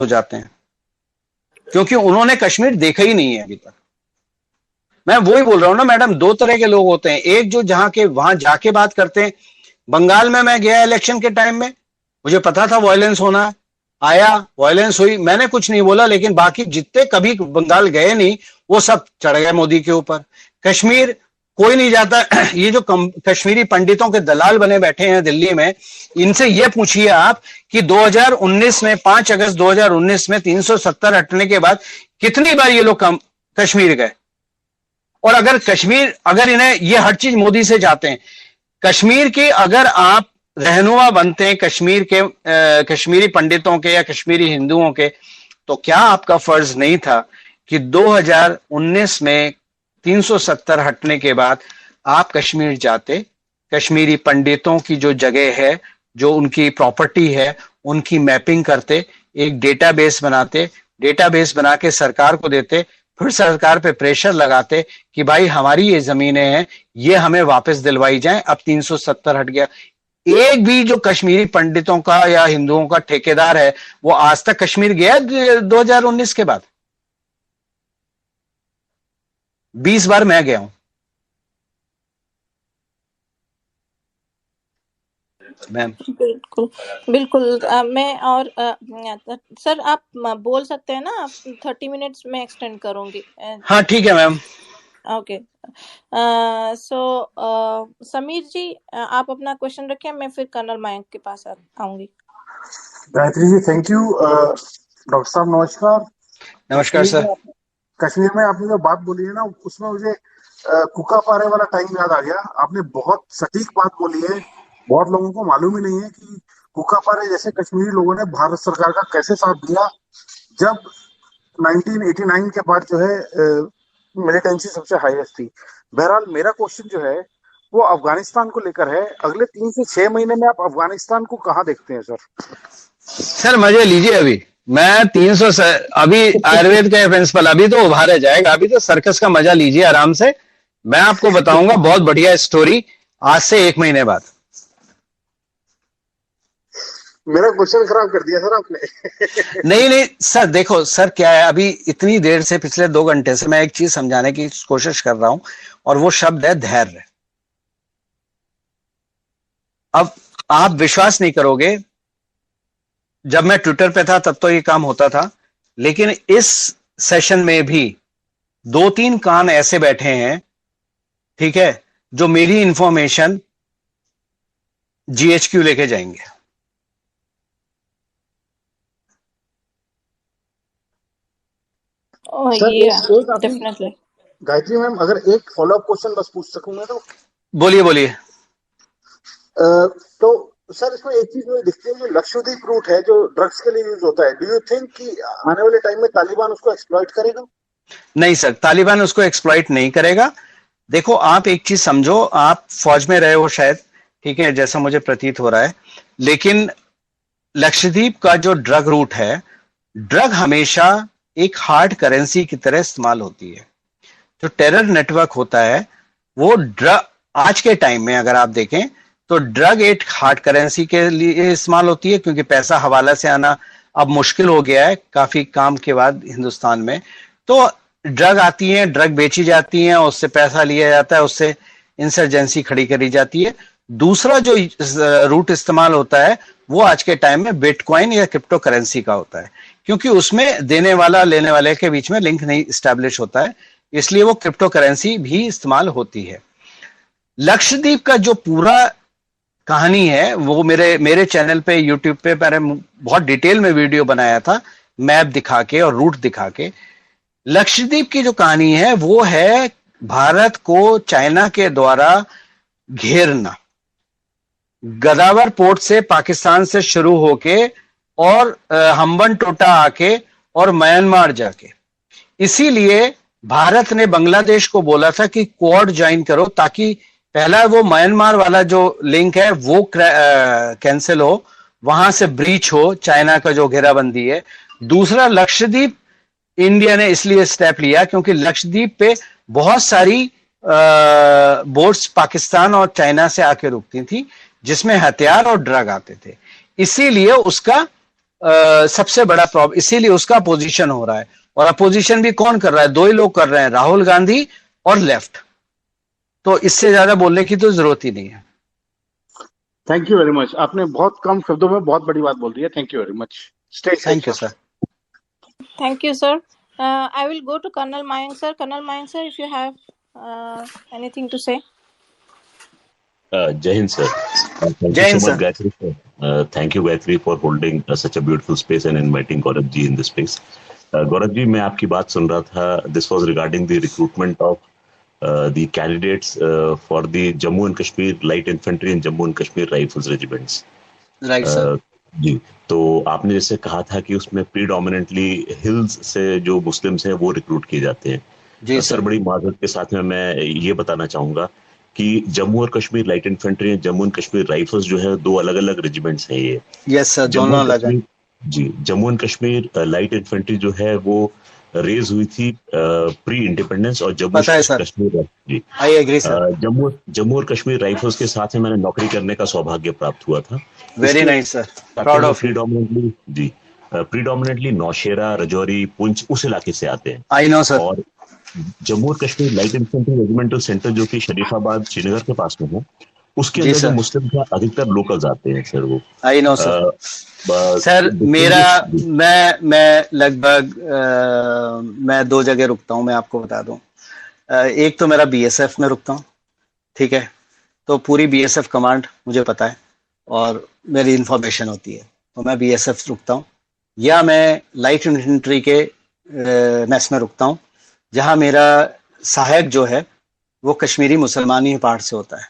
हो जाते हैं, क्योंकि उन्होंने कश्मीर देखा ही नहीं है अभी तक। मैं वही बोल रहा हूं ना मैडम, दो तरह के लोग होते हैं, एक जो जहां के वहां जाके बात करते हैं। बंगाल में मैं गया इलेक्शन के टाइम में, मुझे पता था वायलेंस होना है, आया वायलेंस हुई, मैंने कुछ नहीं बोला, लेकिन बाकी जितने कभी बंगाल गए नहीं वो सब चढ़ गए मोदी के ऊपर। कश्मीर कोई नहीं जाता। ये जो कश्मीरी पंडितों के दलाल बने बैठे हैं दिल्ली में, इनसे ये पूछिए आप कि 2019 में 5 अगस्त 2019 में 370 हटने के बाद कितनी बार ये लोग कश्मीर गए। और अगर कश्मीर, अगर इन्हें ये हर चीज मोदी से चाहते हैं, कश्मीर की अगर आप रहनुमा बनते हैं कश्मीर के कश्मीरी पंडितों के या कश्मीरी हिंदुओं के, तो क्या आपका फर्ज नहीं था कि 2019 में 370 हटने के बाद आप कश्मीर जाते, कश्मीरी पंडितों की जो जगह है, जो उनकी प्रॉपर्टी है, उनकी मैपिंग करते, एक डेटाबेस बनाते, डेटाबेस बना के सरकार को देते, फिर सरकार पे प्रेशर लगाते कि भाई हमारी ये जमीनें हैं, ये हमें वापस दिलवाई जाएं। अब 370 हट गया, एक भी जो कश्मीरी पंडितों का या हिंदुओं का ठेकेदार है वो आज तक कश्मीर गया 2019 के बाद? 20 बार मैं गया हूं मैम। बिल्कुल बिल्कुल। मैं और सर आप बोल सकते हैं ना, आप 30 मिनट्स में एक्सटेंड करूंगी। हाँ ठीक है मैम। ओके, सो समीर जी आप अपना क्वेश्चन रखें, मैं फिर कर्नल मयंक के पास आऊंगी। Gayatri ji thank you. Doctor साहब नमस्कार। नमस्कार सर। कश्मीर में आपने जो बात बोली है ना, उसमें मुझे कुका पारे वाला टाइम याद आ गया। आपने बहुत सटीक बात बोली है। बहुत लोगों को मालूम ही नहीं है कि कुका पारे जैसे कश्मीरी लोगों ने भारत सरकार का कैसे साथ दिया जब 1989 के बाद जो है मिलिटेंसी सबसे हाईएस्ट थी। बहरहाल मेरा क्वेश्चन जो है वो अफगानिस्तान को लेकर है। अगले 3 से 6 महीने में आप अफगानिस्तान को कहाँ देखते हैं सर? सर मजे लीजिए, अभी मैं 300 अभी आयुर्वेद का प्रिंसिपल अभी तो उभारा जाएगा, अभी तो सर्कस का मजा लीजिए आराम से। मैं आपको बताऊंगा बहुत बढ़िया स्टोरी आज से 1 महीने बाद। मेरा क्वेश्चन खराब कर दिया सर आपने। नहीं नहीं सर, देखो सर क्या है, अभी इतनी देर से पिछले 2 घंटे से मैं एक चीज समझाने की कोशिश कर रहा हूं, और वो शब्द है धैर्य। अब आप विश्वास नहीं करोगे, जब मैं ट्विटर पे था तब तो ये काम होता था, लेकिन इस सेशन में भी 2-3 कान ऐसे बैठे हैं, ठीक है, जो मेरी इंफॉर्मेशन जीएचक्यू लेके जाएंगे। डेफिनेटली। गायत्री मैम अगर एक फॉलोअप क्वेश्चन बस पूछ सकूं मैं तो? बोलिए बोलिए। तो सर इसमें एक चीज मुझे दिखती है, जो लक्षद्वीप रूट है जो ड्रग्स के लिए यूज होता है, डू यू थिंक कि आने वाले टाइम में तालिबान उसको एक्सप्लॉइट करेगा? नहीं सर, तालिबान उसको एक्सप्लॉइट नहीं करेगा। देखो आप एक चीज समझो, आप फौज में रहे हो शायद, ठीक है, जैसा मुझे प्रतीत हो रहा है, लेकिन लक्षद्वीप का जो ड्रग रूट है, ड्रग हमेशा एक हार्ड करेंसी की तरह इस्तेमाल होती है। जो टेरर नेटवर्क होता है वो ड्रग, आज के टाइम में अगर आप देखें तो ड्रग एक हार्ड करेंसी के लिए इस्तेमाल होती है, क्योंकि पैसा हवाला से आना अब मुश्किल हो गया है काफी काम के बाद हिंदुस्तान में। तो ड्रग आती है, ड्रग बेची जाती है, उससे पैसा लिया जाता है, उससे इंसर्जेंसी खड़ी करी जाती है। दूसरा जो रूट इस्तेमाल होता है वो आज के टाइम में बिटकॉइन या क्रिप्टो करेंसी का होता है, क्योंकि उसमें देने वाला लेने वाले के बीच में लिंक नहीं स्टैब्लिश होता है, इसलिए वो क्रिप्टो करेंसी भी इस्तेमाल होती है। लक्षद्वीप का जो पूरा कहानी है वो मेरे चैनल पे यूट्यूब पे मैंने बहुत डिटेल में वीडियो बनाया था, मैप दिखा के और रूट दिखा के। लक्षद्वीप की जो कहानी है वो है भारत को चाइना के द्वारा घेरना, गदावर पोर्ट से पाकिस्तान से शुरू होके और हम्बन टोटा आके और म्यांमार जाके। इसीलिए भारत ने बांग्लादेश को बोला था कि क्वाड ज्वाइन करो, ताकि पहला वो म्यांमार वाला जो लिंक है वो कैंसिल हो, वहां से ब्रीच हो चाइना का जो घेराबंदी है। दूसरा, लक्षद्वीप इंडिया ने इसलिए स्टेप लिया क्योंकि लक्षद्वीप पे बहुत सारी बोट्स पाकिस्तान और चाइना से आके रुकती थी, जिसमें हथियार और ड्रग आते थे, इसीलिए उसका सबसे बड़ा प्रॉब्लम, इसीलिए उसका अपोजिशन हो रहा है। और अपोजिशन भी कौन कर रहा है? दो ही लोग कर रहे हैं, राहुल गांधी और लेफ्ट। तो इससे ज्यादा बोलने की तो जरूरत ही नहीं है। Thank you very much. आपने बहुत कम शब्दों में बहुत बड़ी बात बोल दी है। Thank you very much. Stay safe thank you sir. Sir. Thank you, sir. I will go to Colonel Mayank, sir. Colonel Mayank, sir, if you have anything to say. Jai Hind, sir. Thank you जय so Hind much, sir. Gayatri. Thank you, Gayatri, for holding such a beautiful space and inviting Gaurav ji in this space. Gaurav ji, मैं आपकी बात सुन रहा था. This was regarding the recruitment of the candidates for the Jammu and Kashmir Light Infantry and Jammu and Kashmir Rifles regiments. Right sir. जी, तो आपने जैसे कहा था कि उसमें प्रीडोमिनेंटली हिल्स से जो मुस्लिम्स हैं वो रिक्रूट किए जाते हैं. जी सर, सर। बड़ी माजरत के साथ में मैं ये बताना चाहूंगा कि जम्मू और कश्मीर लाइट इन्फेंट्री और जम्मू एंड कश्मीर राइफल्स जो है दो अलग अलग रेजिमेंट्स हैं ये. यस सर, जम्मू दोनों एंड अलग है। कश्मीर, जी, Jammu and Kashmir light infantry जो है वो रेज हुई थी प्री इंडिपेंडेंस, और जम्मू पता है सर। कश्मीर, जी, आई एग्री सर। जम्मू और कश्मीर राइफल्स के साथ में मैंने नौकरी करने का सौभाग्य प्राप्त हुआ था. Very nice sir, proud of you. Predominantly, जी, प्रीडोमिनेटली नौशेरा, रजौरी, पुंछ उस इलाके से आते हैं. I know sir. और जम्मू और Kashmir light infantry regimental centre जो कि शरीफाबाद श्रीनगर के पास में है, उसके जी अंदर जो सर। मुस्लिम का अधिकतर लोकल्स आते हैं सर वो. आई नो सर। सर मेरा, मैं लगभग मैं दो जगह रुकता हूँ, मैं आपको बता दूं। एक तो मेरा बीएसएफ में रुकता हूँ, ठीक है, तो पूरी बीएसएफ कमांड मुझे पता है और मेरी इंफॉर्मेशन होती है, तो मैं बीएसएफ रुकता हूँ। या मैं लाइट इन्फेंट्री के मैस में रुकता हूँ, जहाँ मेरा सहायक जो है वो कश्मीरी मुसलमानी पार्ट से होता है।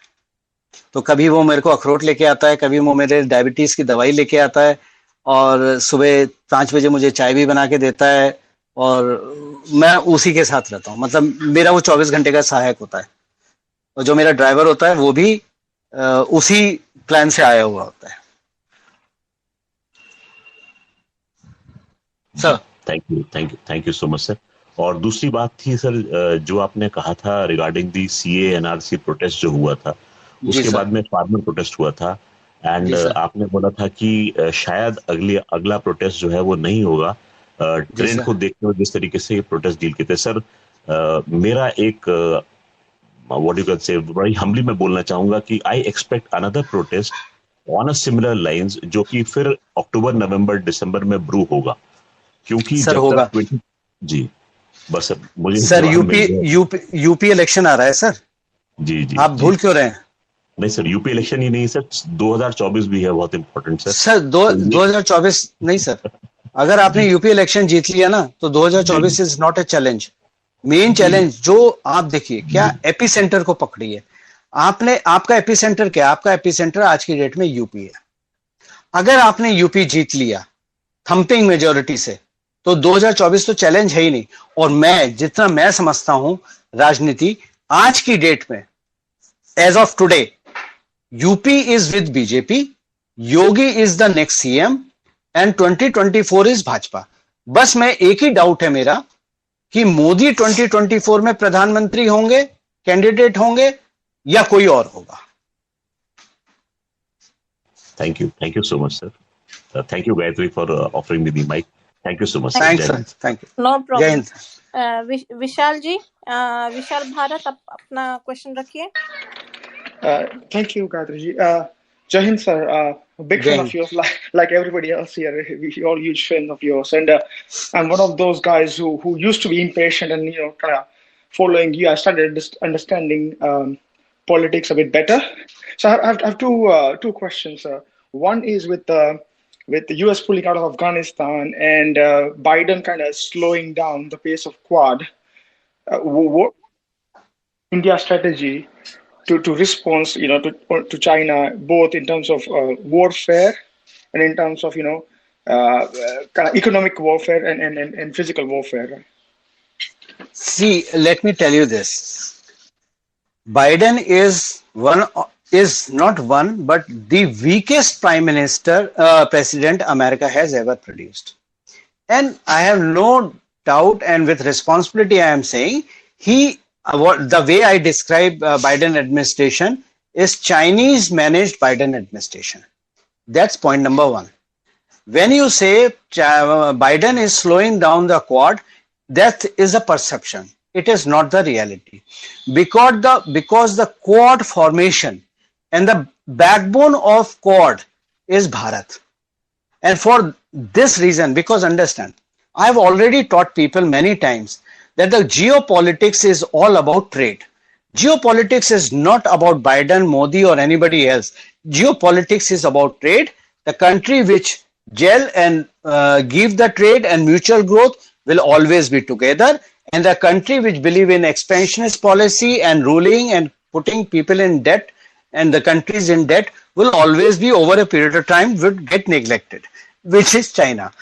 तो कभी वो मेरे को अखरोट लेके आता है, कभी वो मेरे डायबिटीज की दवाई लेके आता है, और सुबह 5 बजे मुझे चाय भी बना के देता है, और मैं उसी के साथ रहता हूँ। मतलब मेरा वो 24 घंटे का सहायक होता है, और जो मेरा ड्राइवर होता है वो भी उसी प्लान से आया हुआ होता है। Sir thank you so much sir. और दूसरी बात थी सर, जो आपने कहा था regarding the CA NRC protest जो हुआ था, उसके बाद में फार्मर प्रोटेस्ट हुआ था, एंड आपने बोला था कि शायद अगला प्रोटेस्ट जो है वो नहीं होगा ट्रेन को देखते हुए जिस तरीके से ये प्रोटेस्ट डील किए थे. सर, मेरा एक व्हाट यू कैन से, बड़ी हम्बली मैं बोलना चाहूंगा कि I expect another protest on a similar lines, जो कि फिर अक्टूबर, नवंबर, दिसंबर में ब्रू होगा, क्योंकि सर होगा। जी, बस मुझे सर यूपी इलेक्शन आ रहा है सर। जी, आप भूल क्यों रहे हैं? नहीं सर, यूपी इलेक्शन ही नहीं सर, 2024 भी है बहुत इंपॉर्टेंट सर. सर 2024 नहीं सर, अगर आपने यूपी इलेक्शन जीत लिया ना तो 2024 is not a challenge. Main challenge जो आप देखिए, क्या एपी सेंटर को पकड़ी है आपने। आपका एपी सेंटर क्या? आपका एपी सेंटर आज की डेट में यूपी है। अगर आपने यूपी जीत लिया थम्पिंग मेजोरिटी से, तो 2024 तो चैलेंज है ही नहीं। और मैं जितना मैं समझता हूं राजनीति आज की डेट में, as of today, UP is with BJP, Yogi is the next CM, and 2024 is Bhajpa. बस मैं एक ही डाउट है मेरा कि मोदी 2024 में प्रधानमंत्री होंगे, कैंडिडेट होंगे, या कोई और होगा। Thank you so much sir. Thank you, Gayatri, for offering me the mic. Thank you so much. Thanks, sir. Thank you. No problem. विशाल जी, विशाल भारत, आप अपना क्वेश्चन रखिए. Thank you, Gayatri ji. Jai Hind, sir. Big fan of yours, like everybody else here. We're all huge fan of yours, and I'm one of those guys who used to be impatient and kind of following you. I started understanding politics a bit better. So I have two questions. One is with the US pulling out of Afghanistan and Biden kind of slowing down the pace of Quad, what India's strategy to respond, to China, both in terms of warfare and in terms of, kind of economic warfare and physical warfare? See, let me tell you this. Biden is not one, but the weakest president America has ever produced. And I have no doubt, and with responsibility I am saying, the way I describe Biden administration is Chinese managed Biden administration. That's point number one. when you say Biden is slowing down the Quad, that is a perception. It is not the reality, because the Quad formation and the backbone of Quad is Bharat. And for this reason, because understand, I have already taught people many times that the geopolitics is all about trade. Geopolitics is not about Biden, Modi, or anybody else. Geopolitics is about trade. The country which gel and give the trade and mutual growth will always be together. And the country which believe in expansionist policy and ruling and putting people in debt and the countries in debt will always be, over a period of time, would get neglected, which is China.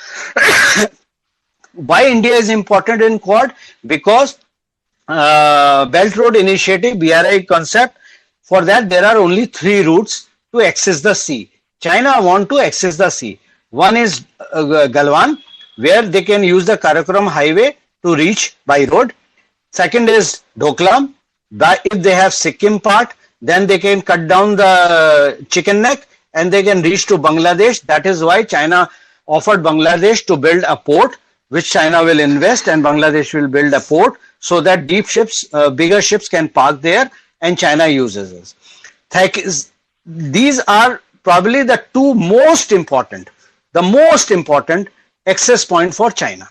Why India is important in Quad? Because Belt Road Initiative, BRI concept, for that there are only 3 routes to access the sea. China want to access the sea. One is Galwan, where they can use the Karakoram highway to reach by road. Second is Doklam. If they have Sikkim part, then they can cut down the Chicken Neck and they can reach to Bangladesh. That is why China offered Bangladesh to build a port, which China will invest, and Bangladesh will build a port so that deep ships, bigger ships can park there, and China uses this. These are probably the 2 most important access point for China.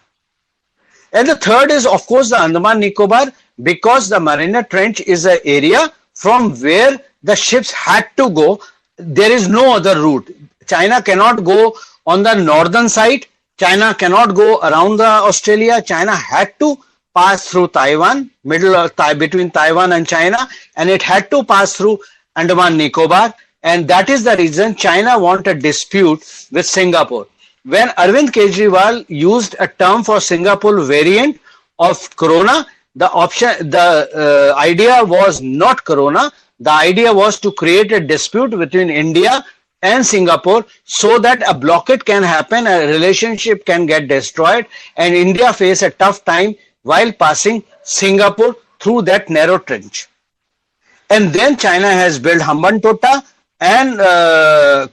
And the third is, of course, the Andaman Nicobar, because the Mariana Trench is an area from where the ships had to go. There is no other route. China cannot go on the northern side. China cannot go around the Australia. China had to pass through Taiwan, between Taiwan and China, and it had to pass through Andaman Nicobar. And that is the reason China want a dispute with Singapore. When Arvind Kejriwal used a term for Singapore variant of Corona, the idea was not Corona. The idea was to create a dispute between India and Singapore so that a blockade can happen, a relationship can get destroyed, and India face a tough time while passing Singapore through that narrow trench. And then China has built Hambantota and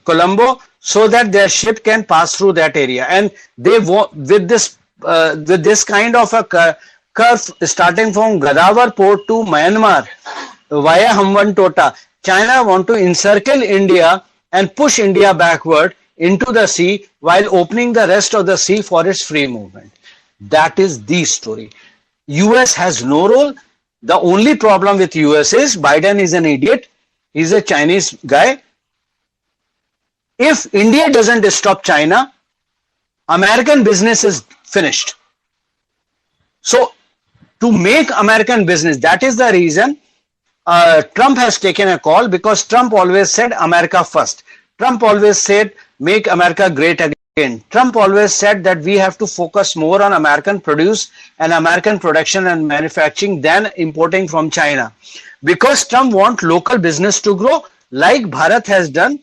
Colombo so that their ship can pass through that area. And they with this kind of a curve starting from Gadawar port to Myanmar via Hambantota, China want to encircle India and push India backward into the sea while opening the rest of the sea for its free movement. That is the story. US has no role. The only problem with US is Biden is an idiot. He's a Chinese guy. If India doesn't stop China, American business is finished. So to make American business, that is the reason Trump has taken a call, because Trump always said America first. Trump always said make America great again. Trump always said that we have to focus more on American produce and American production and manufacturing than importing from China. Because Trump wants local business to grow, like Bharat has done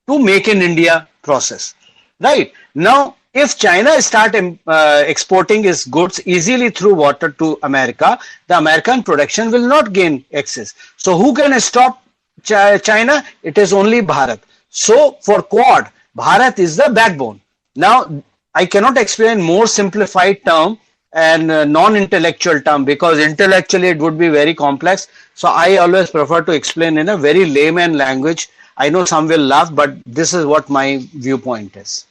to Make in India process. Right? Now, if China start exporting its goods easily through water to America, the American production will not gain access. So who can stop China? It is only Bharat. So for Quad, Bharat is the backbone. Now, I cannot explain more simplified term and non-intellectual term, because intellectually it would be very complex. So I always prefer to explain in a very layman language. I know some will laugh, but this is what my viewpoint is.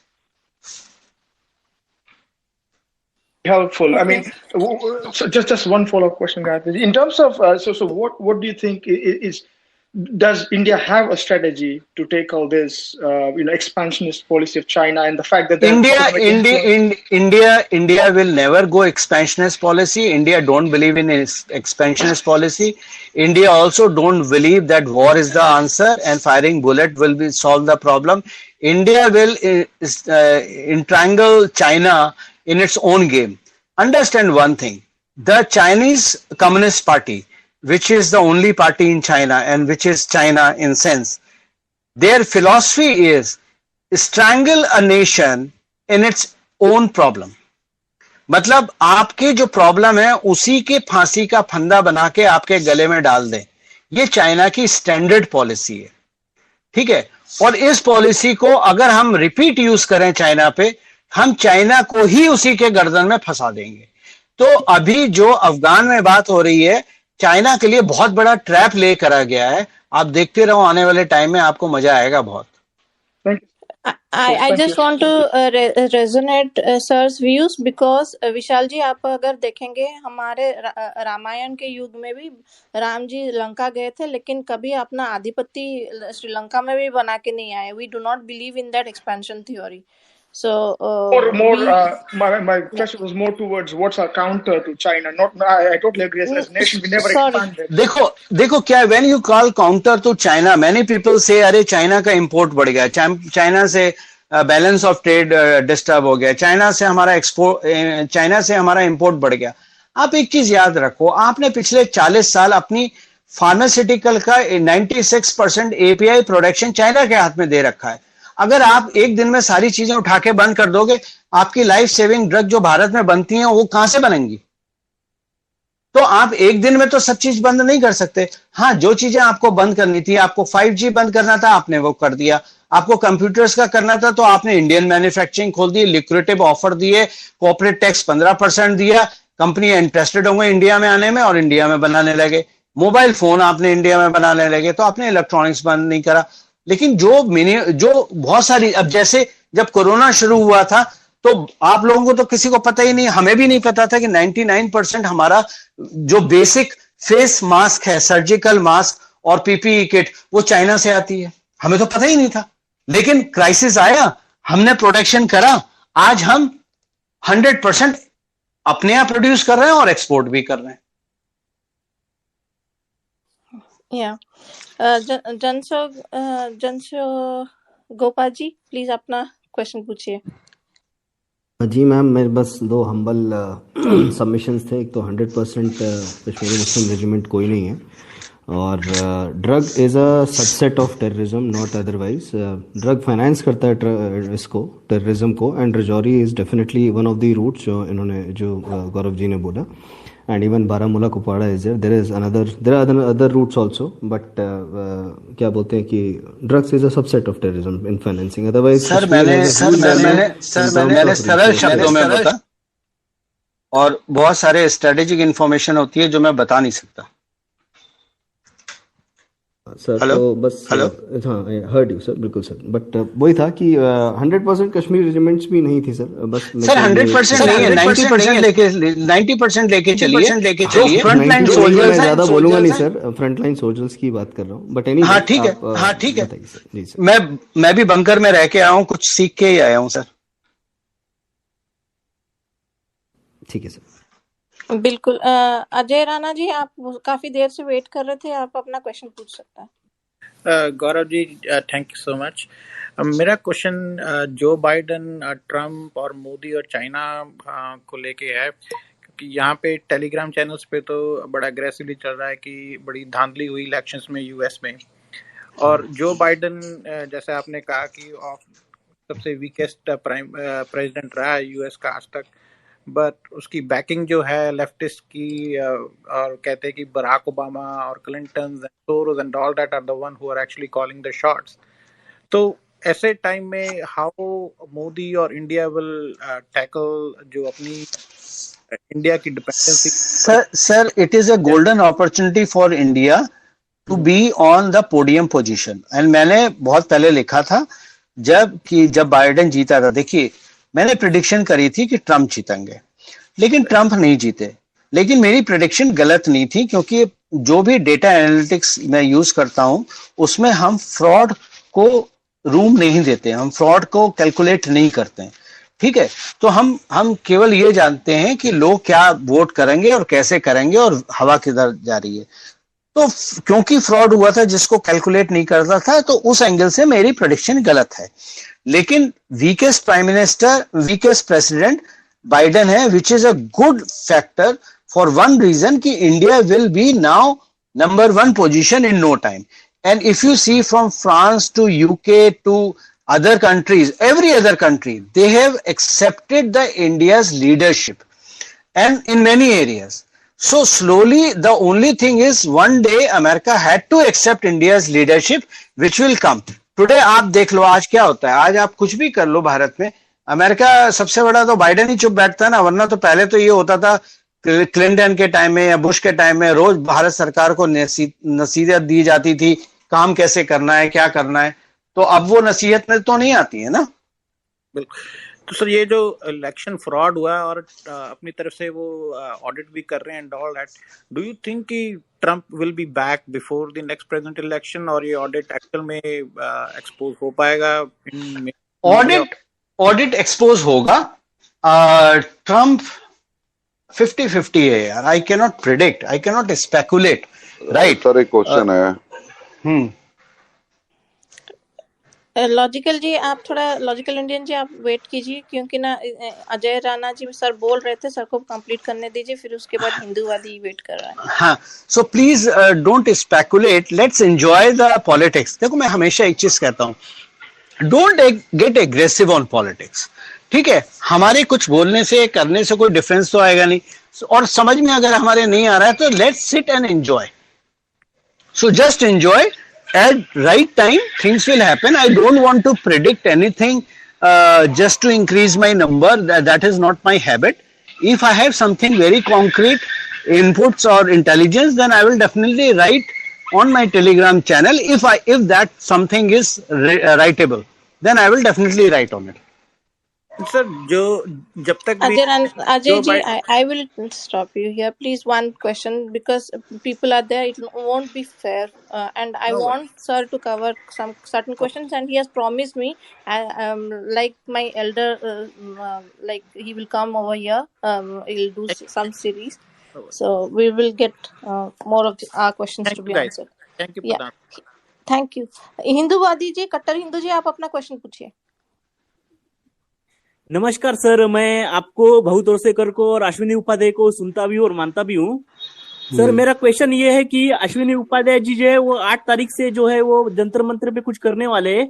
Helpful. I mean, so just one follow-up question, guys. In terms of so what do you think is does India have a strategy to take all this expansionist policy of China and the fact that India will never go expansionist policy. India don't believe in expansionist policy. India also don't believe that war is the answer and firing bullet will solve the problem. India will entrangle China in its own game. Understand one thing: the Chinese Communist Party, which is the only party in China and which is China in sense, their philosophy is strangle a nation in its own problem. मतलब आपके जो problem है उसी के फांसी का फंदा बना के आपके गले में डाल दें, ये चाइना की स्टैंडर्ड पॉलिसी है. ठीक है. और इस पॉलिसी को अगर हम रिपीट यूज करें चाइना पे, हम चाइना को ही उसी के गर्दन में फंसा देंगे। तो अभी जो अफगान में बात हो रही है, चाइना के लिए बहुत बड़ा ट्रैप ले करा गया है। आप देखते रहो, आने वाले टाइम में आपको मजा आएगा बहुत। I just want to resonate sir's views because विशाल जी, आप अगर देखेंगे हमारे रामायण के युग में भी राम जी लंका गए थे, लेकिन कभी अपना आधिपत्य श्रीलंका में भी बना के नहीं आए। We do not believe in that expansion theory. So my question was more towards what's our counter to China. Not I totally agree. As a nation, we never expanded. देखो क्या, when you call counter to China, many people say अरे China का import बढ़ गया, China से balance of trade disturb हो गया, China से हमारा इंपोर्ट बढ़ गया। आप एक चीज याद रखो, आपने पिछले 40 साल अपनी फार्मास्यूटिकल का 96% एपीआई प्रोडक्शन चाइना के हाथ में दे रखा है। अगर आप एक दिन में सारी चीजें उठा के बंद कर दोगे, आपकी लाइफ सेविंग ड्रग जो भारत में बनती हैं वो कहां से बनेंगी? तो आप एक दिन में तो सब चीज बंद नहीं कर सकते। हाँ, जो चीजें आपको बंद करनी थी, आपको 5G बंद करना था, आपने वो कर दिया। आपको कंप्यूटर्स का करना था तो आपने इंडियन मैन्युफैक्चरिंग खोल दी, लिक्विडेटिव ऑफर दिए, कॉर्पोरेट टैक्स 15% दिया, कंपनी इंटरेस्टेड होंगे इंडिया में आने में और इंडिया में बनाने लगे। मोबाइल फोन आपने इंडिया में बनाने लगे तो आपने इलेक्ट्रॉनिक्स बंद नहीं करा। लेकिन जो बहुत सारी, अब जैसे जब कोरोना शुरू हुआ था तो आप लोगों को तो किसी को पता ही नहीं, हमें भी नहीं पता था कि 99% हमारा जो बेसिक फेस मास्क है, सर्जिकल मास्क और पीपीई किट, वो चाइना से आती है। हमें तो पता ही नहीं था। लेकिन क्राइसिस आया, हमने प्रोटेक्शन करा, आज हम 100% अपने यहाँ प्रोड्यूस कर रहे हैं और एक्सपोर्ट भी कर रहे हैं। जनसो गोपाल जी, प्लीज अपना क्वेश्चन पूछिए। जी मैम, मेरे बस 2 हम्बल सबमिशंस थे। एक तो 100% कश्मीरी मुस्लिम रेजिमेंट कोई नहीं है, और drug is a subset of terrorism, not otherwise. Drug finance करता है इसको, टेररिज्म को, and Rajouri is definitely one of the roots जो गौरव जी ने बोला, and even Baramulla, Kupwara is there. There are other routes also, but क्या बोलते हैं कि drugs is a subset of terrorism in financing. Otherwise, sir मैंने सरल शब्दों में बता, और बहुत सारे स्ट्रेटेजिक इंफॉर्मेशन होती है जो मैं बता नहीं सकता। सर तो बस हाँ, हर्ड यू सर, बिल्कुल सर। बट वही था कि 100% कश्मीर रेजिमेंट्स भी नहीं थी सर। बस सर 100% नहीं है, 90% लेके चलिए। फ्रंटलाइन सोल्जर्स, मैं ज्यादा बोलूंगा नहीं सर, फ्रंटलाइन सोल्जर्स की बात कर रहा हूँ। बट एनी, हाँ ठीक है जी सर। मैं भी बंकर में रह के आया हूँ, कुछ सीख के ही आया हूँ सर। ठीक है सर, बिल्कुल। अजय राणा जी, आप काफी देर से वेट कर रहे थे, आप अपना क्वेश्चन पूछ सकते हैं। Gaurav ji, thank you so much. मेरा क्वेश्चन जो बाइडन, ट्रम्प और मोदी और चाइना को लेके है, क्योंकि यहाँ पे टेलीग्राम चैनल्स पे तो बड़ा अग्रेसिवली चल रहा है कि बड़ी धांधली हुई इलेक्शंस में यूएस में, और जो बाइडन जैसे आपने कहा कि सबसे वीकेस्ट प्रेसिडेंट रहा है यूएस का आज तक, बट उसकी बैकिंग जो है लेफ्टिस्ट की, और कहते हैं कि बराक ओबामा और Clinton and Soros and all that are the one who are actually calling the shots. तो ऐसे टाइम में हाउ मोदी और इंडिया विल टैकल जो अपनी इंडिया की डिपेंडेंसी। Sir it is a golden opportunity for India to be on the podium position. And मैंने बहुत पहले लिखा था जब बाइडेन जीता था, देखिए मैंने प्रेडिक्शन करी थी कि ट्रम्प जीतेंगे, लेकिन ट्रम्प नहीं जीते। लेकिन मेरी प्रेडिक्शन गलत नहीं थी, क्योंकि जो भी डेटा एनालिटिक्स मैं यूज करता हूं उसमें हम फ्रॉड को रूम नहीं देते, हम फ्रॉड को कैलकुलेट नहीं करते हैं। ठीक है, तो हम केवल ये जानते हैं कि लोग क्या वोट करेंगे और कैसे करेंगे और हवा किधर जा रही है। तो क्योंकि फ्रॉड हुआ था जिसको कैलकुलेट नहीं करता था, तो उस एंगल से मेरी प्रेडिक्शन गलत है। लेकिन weakest prime minister, weakest president Biden है, which is a good factor for one reason कि India will be now number 1 position in no time. And if you see from France to UK to other countries, every other country, they have accepted the India's leadership and in many areas. So slowly, the only thing is one day America had to accept India's leadership, which will come. Today आप देख लो आज क्या होता है, आज आप कुछ भी कर लो भारत में, अमेरिका सबसे बड़ा तो बाइडेन ही चुप बैठता है ना, वरना तो पहले तो ये होता था क्लिंटन के टाइम में या बुश के टाइम में रोज भारत सरकार को नसीहत दी जाती थी काम कैसे करना है क्या करना है, तो अब वो नसीहत में तो नहीं आती है ना। बिल्कुल। तो सर ये जो इलेक्शन फ्रॉड हुआ और अपनी तरफ से वो ऑडिट भी कर रहे हैं and all that, do you think कि Trump will be back before the next presidential election, और ये ऑडिट एक्चुअल में एक्सपोज हो पाएगा इन ऑडिट एक्सपोज होगा। ट्रम्प 50-50 है यार, I can not predict, I can not speculate, right. Sir एक क्वेश्चन है। लॉजिकल जी आप थोड़ा, लॉजिकल इंडियन जी आप वेट कीजिए, क्योंकि ना अजय राणा जी सर बोल रहे थे, सर को कंप्लीट करने दीजिए, फिर उसके बाद हिंदूवादी वेट कर रहा है। हाँ, so please don't speculate, let's enjoy the politics. देखो मैं हमेशा एक चीज कहता हूँ, don't get aggressive on politics, ठीक है। हमारे कुछ बोलने से करने से कोई डिफरेंस तो आएगा नहीं, और समझ में अगर हमारे नहीं आ रहा है तो let's sit and enjoy. So just enjoy. At right time, things will happen. I don't want to predict anything just to increase my number. That is not my habit. If I have something very concrete, inputs or intelligence, then I will definitely write on my Telegram channel. If that something is writable, then I will definitely write on it. Sir जो जब तक भी Ajay ji, I will stop you here. Please, one question, because people are there. It won't be fair, and I want sir to cover some certain questions, and he has promised me, like my elder, like he will come over here. He'll do some series, so we will get more of our questions to be answered. Thank you. Yeah, thank you. हिंदूवादी जी, कट्टर हिंदू जी, आप अपना question पूछिए। नमस्कार sir, मैं आपको बहुत वर्षेकर को और अश्विनी उपाध्याय को सुनता भी हूँ और मानता भी हूँ। सर मेरा क्वेश्चन ये है कि अश्विनी उपाध्याय जी जो है वो 8 तारीख से जो है वो जंतर मंत्र पे कुछ करने वाले हैं,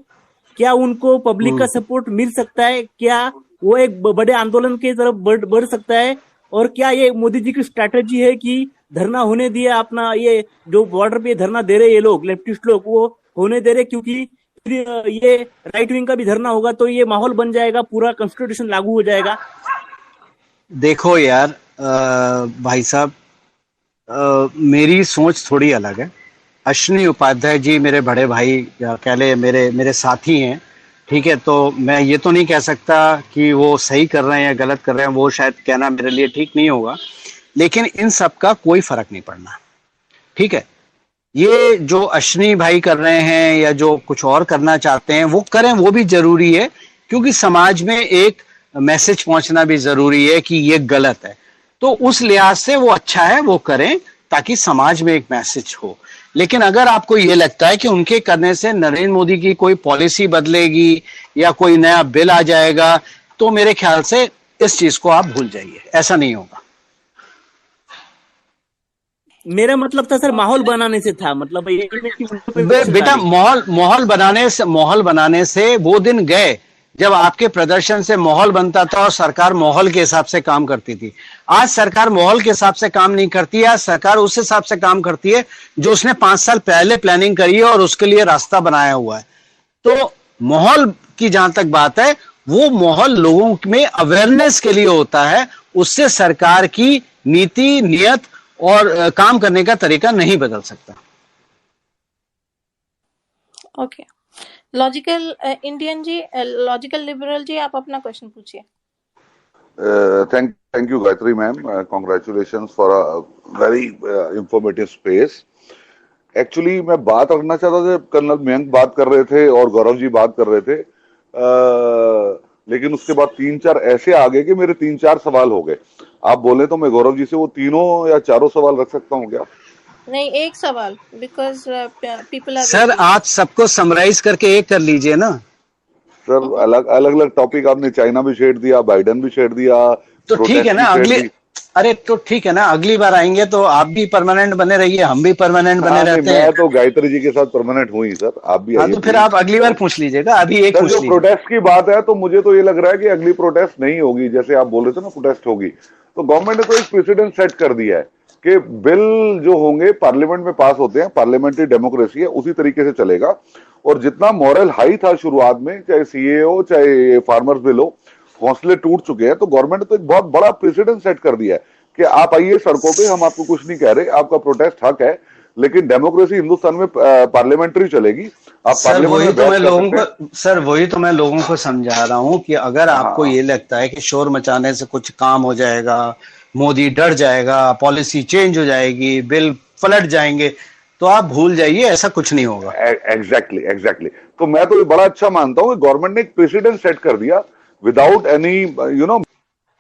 क्या उनको पब्लिक का सपोर्ट मिल सकता है? क्या वो एक बड़े आंदोलन की तरफ बढ़ सकता है? और क्या ये मोदी जी की स्ट्रैटेजी है कि धरना होने दिया, अपना ये जो बॉर्डर पे धरना दे रहे ये लोग लेफ्टिस्ट लोग, वो होने दे रहे क्योंकि ये राइट विंग का भी धरना होगा तो ये माहौल बन जाएगा, पूरा कॉन्स्टिट्यूशन लागू हो जाएगा? देखो यार भाई साहब, मेरी सोच थोड़ी अलग है। अश्विनी उपाध्याय जी मेरे बड़े भाई या कह ले मेरे साथी हैं, ठीक है। तो मैं ये तो नहीं कह सकता कि वो सही कर रहे हैं या गलत कर रहे हैं, वो शायद कहना मेरे लिए ठीक नहीं होगा, लेकिन इन सब का कोई फर्क नहीं पड़ना, ठीक है। ये जो अश्विनी भाई कर रहे हैं या जो कुछ और करना चाहते हैं वो करें, वो भी जरूरी है, क्योंकि समाज में एक मैसेज पहुंचना भी जरूरी है कि ये गलत है। तो उस लिहाज से वो अच्छा है, वो करें ताकि समाज में एक मैसेज हो। लेकिन अगर आपको ये लगता है कि उनके करने से नरेंद्र मोदी की कोई पॉलिसी बदलेगी या कोई नया बिल आ जाएगा, तो मेरे ख्याल से इस चीज को आप भूल जाइए, ऐसा नहीं होगा। मेरा मतलब था सर माहौल बनाने से था, मतलब ये बेटा माहौल बनाने से वो दिन गए जब आपके प्रदर्शन से माहौल बनता था और सरकार माहौल के हिसाब से काम करती थी। आज सरकार माहौल के हिसाब से काम नहीं करती है, आज सरकार उस हिसाब से काम करती है जो उसने 5 साल पहले प्लानिंग करी है और उसके लिए रास्ता बनाया हुआ है। तो माहौल की जहां तक बात है, वो माहौल लोगों में अवेयरनेस के लिए होता है, उससे सरकार की नीति, नियत और काम करने का तरीका नहीं बदल सकता। ओके, लॉजिकल इंडियन जी, लॉजिकल लिबरल जी, आप अपना क्वेश्चन पूछिए। Thank you Gayatri ma'am, congratulations for a very informative space. Actually मैं बात रखना चाहता था, कर्नल मयंक बात कर रहे थे और गौरव जी बात कर रहे थे, लेकिन उसके बाद 3-4 ऐसे आ गए कि मेरे 3-4 सवाल हो गए। आप बोले तो मैं गौरव जी से वो 3 या 4 सवाल रख सकता हूँ क्या? नहीं, एक सवाल, बिकॉज पीपल आर। सर आप सबको समराइज करके एक कर लीजिए ना सर। अलग टॉपिक आपने चाइना भी छेड़ दिया, बाइडेन भी छेड़ दिया, तो ठीक है ना। तो ठीक है ना, अगली बार आएंगे तो आप भी परमानेंट बने रहिए, हम भी परमानेंट बने रहते हैं। मैं तो गायत्री जी के साथ परमानेंट हूँ ही सर, आप भी आइए। तो फिर आप अगली बार पूछ लीजिएगा, अभी एक पूछ लीजिए। प्रोटेस्ट की बात है तो मुझे तो ये लग रहा है कि अगली प्रोटेस्ट नहीं होगी, जैसे आप बोल रहे थे ना प्रोटेस्ट होगी। तो गवर्नमेंट ने तो एक प्रेसिडेंट सेट कर दिया है कि बिल जो होंगे पार्लियामेंट में पास होते हैं, पार्लियामेंट्री डेमोक्रेसी है, उसी तरीके से चलेगा। और जितना मॉरल हाई था शुरुआत में, चाहे सीए हो चाहे फार्मर्स बिल हो, हौसले टूट चुके हैं। तो गवर्नमेंट ने तो एक बहुत बड़ा प्रेसिडेंट सेट कर दिया है कि आप आइए सड़कों पे, हम आपको कुछ नहीं कह रहे, आपका प्रोटेस्ट हक है, लेकिन डेमोक्रेसी हिंदुस्तान में पार्लियामेंट्री चलेगी। आप सर वही तो मैं लोगों को लोगों को समझा रहा हूं कि अगर आपको ये लगता है कि शोर मचाने से कुछ काम हो जाएगा, मोदी डर जाएगा, पॉलिसी चेंज हो जाएगी, बिल पलट जाएंगे, तो आप भूल जाइए, ऐसा कुछ नहीं होगा। एग्जैक्टली। तो मैं तो ये बड़ा अच्छा मानता हूँ कि गवर्नमेंट ने एक प्रेसिडेंट सेट कर दिया विदाउट एनी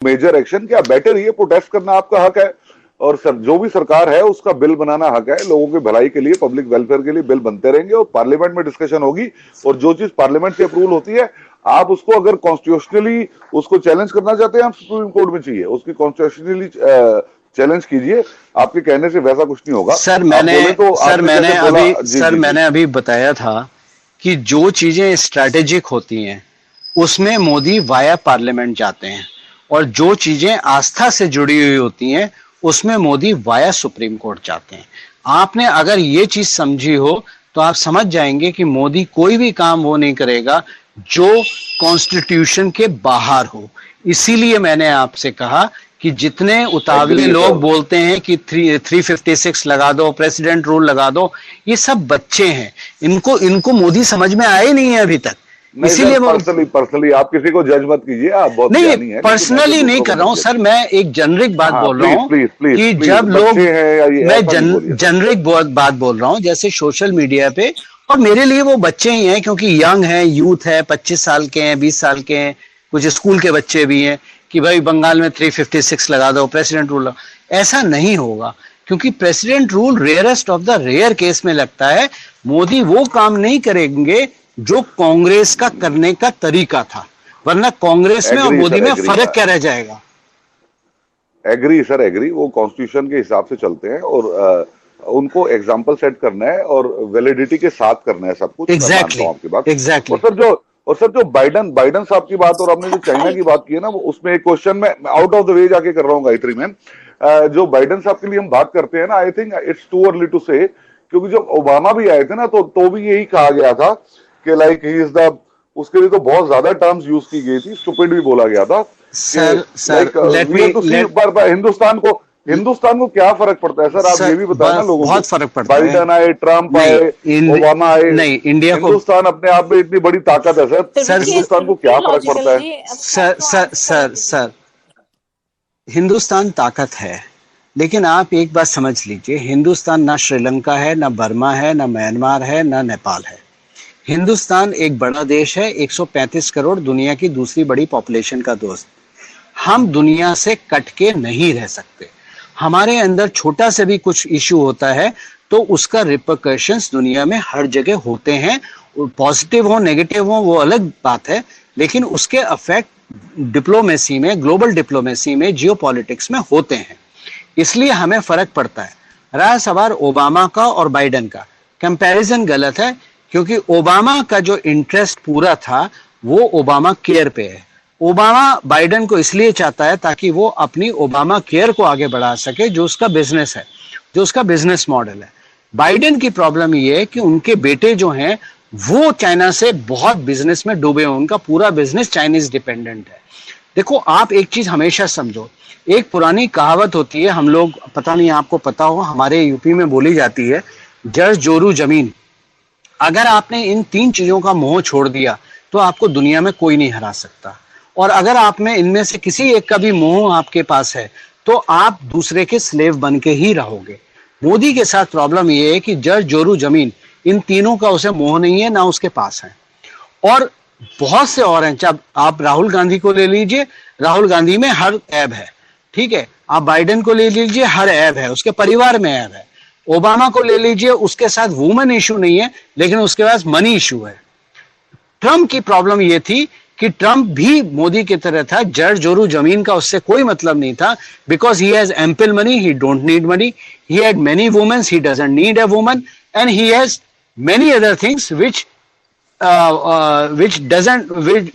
मेजर एक्शन। क्या बेटर ये प्रोटेस्ट करना आपका हक है, और जो भी सरकार है उसका बिल बनाना हक है। लोगों की भलाई के लिए, पब्लिक वेलफेयर के लिए बिल बनते रहेंगे और पार्लियामेंट में डिस्कशन होगी, और जो चीज पार्लियामेंट से अप्रूवल होती है, आप उसको अगर कॉन्स्टिट्यूशनली उसको चैलेंज करना चाहते हैं, आप सुप्रीम कोर्ट में चाहिए, उसकी कॉन्स्टिट्यूशनली चैलेंज कीजिए। आपके कहने से वैसा कुछ नहीं होगा। मैंने अभी बताया था कि जो चीजें स्ट्रैटेजिक होती हैं उसमें मोदी वाया पार्लियामेंट जाते हैं, और जो चीजें आस्था से जुड़ी हुई होती हैं उसमें मोदी वाया सुप्रीम कोर्ट जाते हैं। आपने अगर ये चीज समझी हो तो आप समझ जाएंगे कि मोदी कोई भी काम वो नहीं करेगा जो कॉन्स्टिट्यूशन के बाहर हो। इसीलिए मैंने आपसे कहा कि जितने उतावले लोग बोलते हैं कि 356 लगा दो, प्रेसिडेंट रूल लगा दो, ये सब बच्चे हैं, इनको मोदी समझ में आए नहीं है अभी तक। इसीलिए पर्सनली आप किसी को जज मत कीजिए, आप बहुत ज्ञानी हैं। पर्सनली नहीं कर रहा हूं सर, मैं एक जेनरिक बात बोल रहा हूं कि जब लोग, मैं जेनरिक बात बोल रहा हूं, जैसे सोशल मीडिया पे, और मेरे लिए वो बच्चे ही हैं क्योंकि यंग है, यूथ है, 25 साल के हैं, 20 साल के हैं, कुछ स्कूल के बच्चे भी हैं कि भाई बंगाल में 356 लगा दो, प्रेसिडेंट रूल। ऐसा नहीं होगा, क्योंकि president rule rarest of the rare case में लगता है। मोदी वो काम नहीं करेंगे जो कांग्रेस का करने का तरीका था, वरना कांग्रेस में और मोदी में फर्क क्या रह जाएगा। Agree sir, agree. वो कॉन्स्टिट्यूशन के हिसाब से चलते हैं, और उनको एग्जाम्पल सेट करना है और वैलिडिटी के साथ करना है सब कुछ। एग्जैक्टली आपकी बात। एग्जैक्टली। और सर जो बाइडन साहब की बात, और आपने जो चाइना की बात की है ना, वो उसमें एक क्वेश्चन मैं आउट ऑफ द वे जाके कर रहा हूँ गायत्री मैम। जो बाइडन साहब के लिए हम बात करते हैं ना, I think it's too early to say, क्योंकि जब ओबामा भी आए थे ना, तो भी यही कहा गया था कि लाइक ही इज द, उसके लिए तो बहुत ज्यादा टर्म्स यूज की गई थी, स्टूपिड भी बोला गया था। हिंदुस्तान को क्या फर्क पड़ता है सर, आप ये भी बताएं ना लोगों को। बहुत फर्क पड़ता है। बाइडन आए, ट्रम्प आए, ओबामा आए, नहीं, इंडिया को, हिंदुस्तान अपने आप में इतनी बड़ी ताकत है सर, हिंदुस्तान को क्या फर्क पड़ता है? सर हिंदुस्तान ताकत है, लेकिन आप एक बात समझ लीजिए, हिंदुस्तान ना श्रीलंका है, ना बर्मा है, ना म्यांमार है, ना नेपाल है। हिंदुस्तान एक बड़ा देश है, 135 करोड़, दुनिया की दूसरी बड़ी पॉपुलेशन का दोस्त। हम दुनिया से कट के नहीं रह सकते। हमारे अंदर छोटा से भी कुछ इश्यू होता है तो उसका रिपरकशंस दुनिया में हर जगह होते हैं, पॉजिटिव हो नेगेटिव हो वो अलग बात है, लेकिन उसके अफेक्ट डिप्लोमेसी में, ग्लोबल डिप्लोमेसी में, जियोपॉलिटिक्स में होते हैं। इसलिए हमें फर्क पड़ता है। रहा सवाल ओबामा का और बाइडन का, कंपैरिजन गलत है, क्योंकि ओबामा का जो इंटरेस्ट पूरा था वो ओबामा केयर पे है। ओबामा बाइडन को इसलिए चाहता है ताकि वो अपनी ओबामा केयर को आगे बढ़ा सके, जो उसका बिजनेस है, जो उसका बिजनेस मॉडल है। बाइडन की प्रॉब्लम ये है कि उनके बेटे जो हैं वो चाइना से बहुत बिजनेस में डूबे हैं, उनका पूरा बिजनेस चाइनीज डिपेंडेंट है। देखो, आप एक चीज हमेशा समझो, एक पुरानी कहावत होती है, हम लोग, पता नहीं आपको पता हो, हमारे यूपी में बोली जाती है, जड़ जोरू जमीन। अगर आपने इन 3 चीजों का मोह छोड़ दिया तो आपको दुनिया में कोई नहीं हरा सकता, और अगर आप में इनमें से किसी एक का भी मोह आपके पास है तो आप दूसरे के स्लेव बन के ही रहोगे। मोदी के साथ प्रॉब्लम ये है कि जड़ जोरू जमीन, इन तीनों का उसे मोह नहीं है, ना उसके पास है, और बहुत से और हैं। जब आप राहुल गांधी को ले लीजिए, राहुल गांधी में हर ऐब है, ठीक है। आप बाइडेन को ले लीजिए, हर ऐब है, उसके परिवार में ऐब है। ओबामा को ले लीजिए, उसके साथ वुमेन इशू नहीं है, लेकिन उसके पास मनी इशू है। ट्रम्प की प्रॉब्लम यह थी कि ट्रम्प भी मोदी की तरह था, जड़ जोरू जमीन का उससे कोई मतलब नहीं था, because he has ample money, he don't need money, he had many womens, he doesn't need a woman, and he has many other things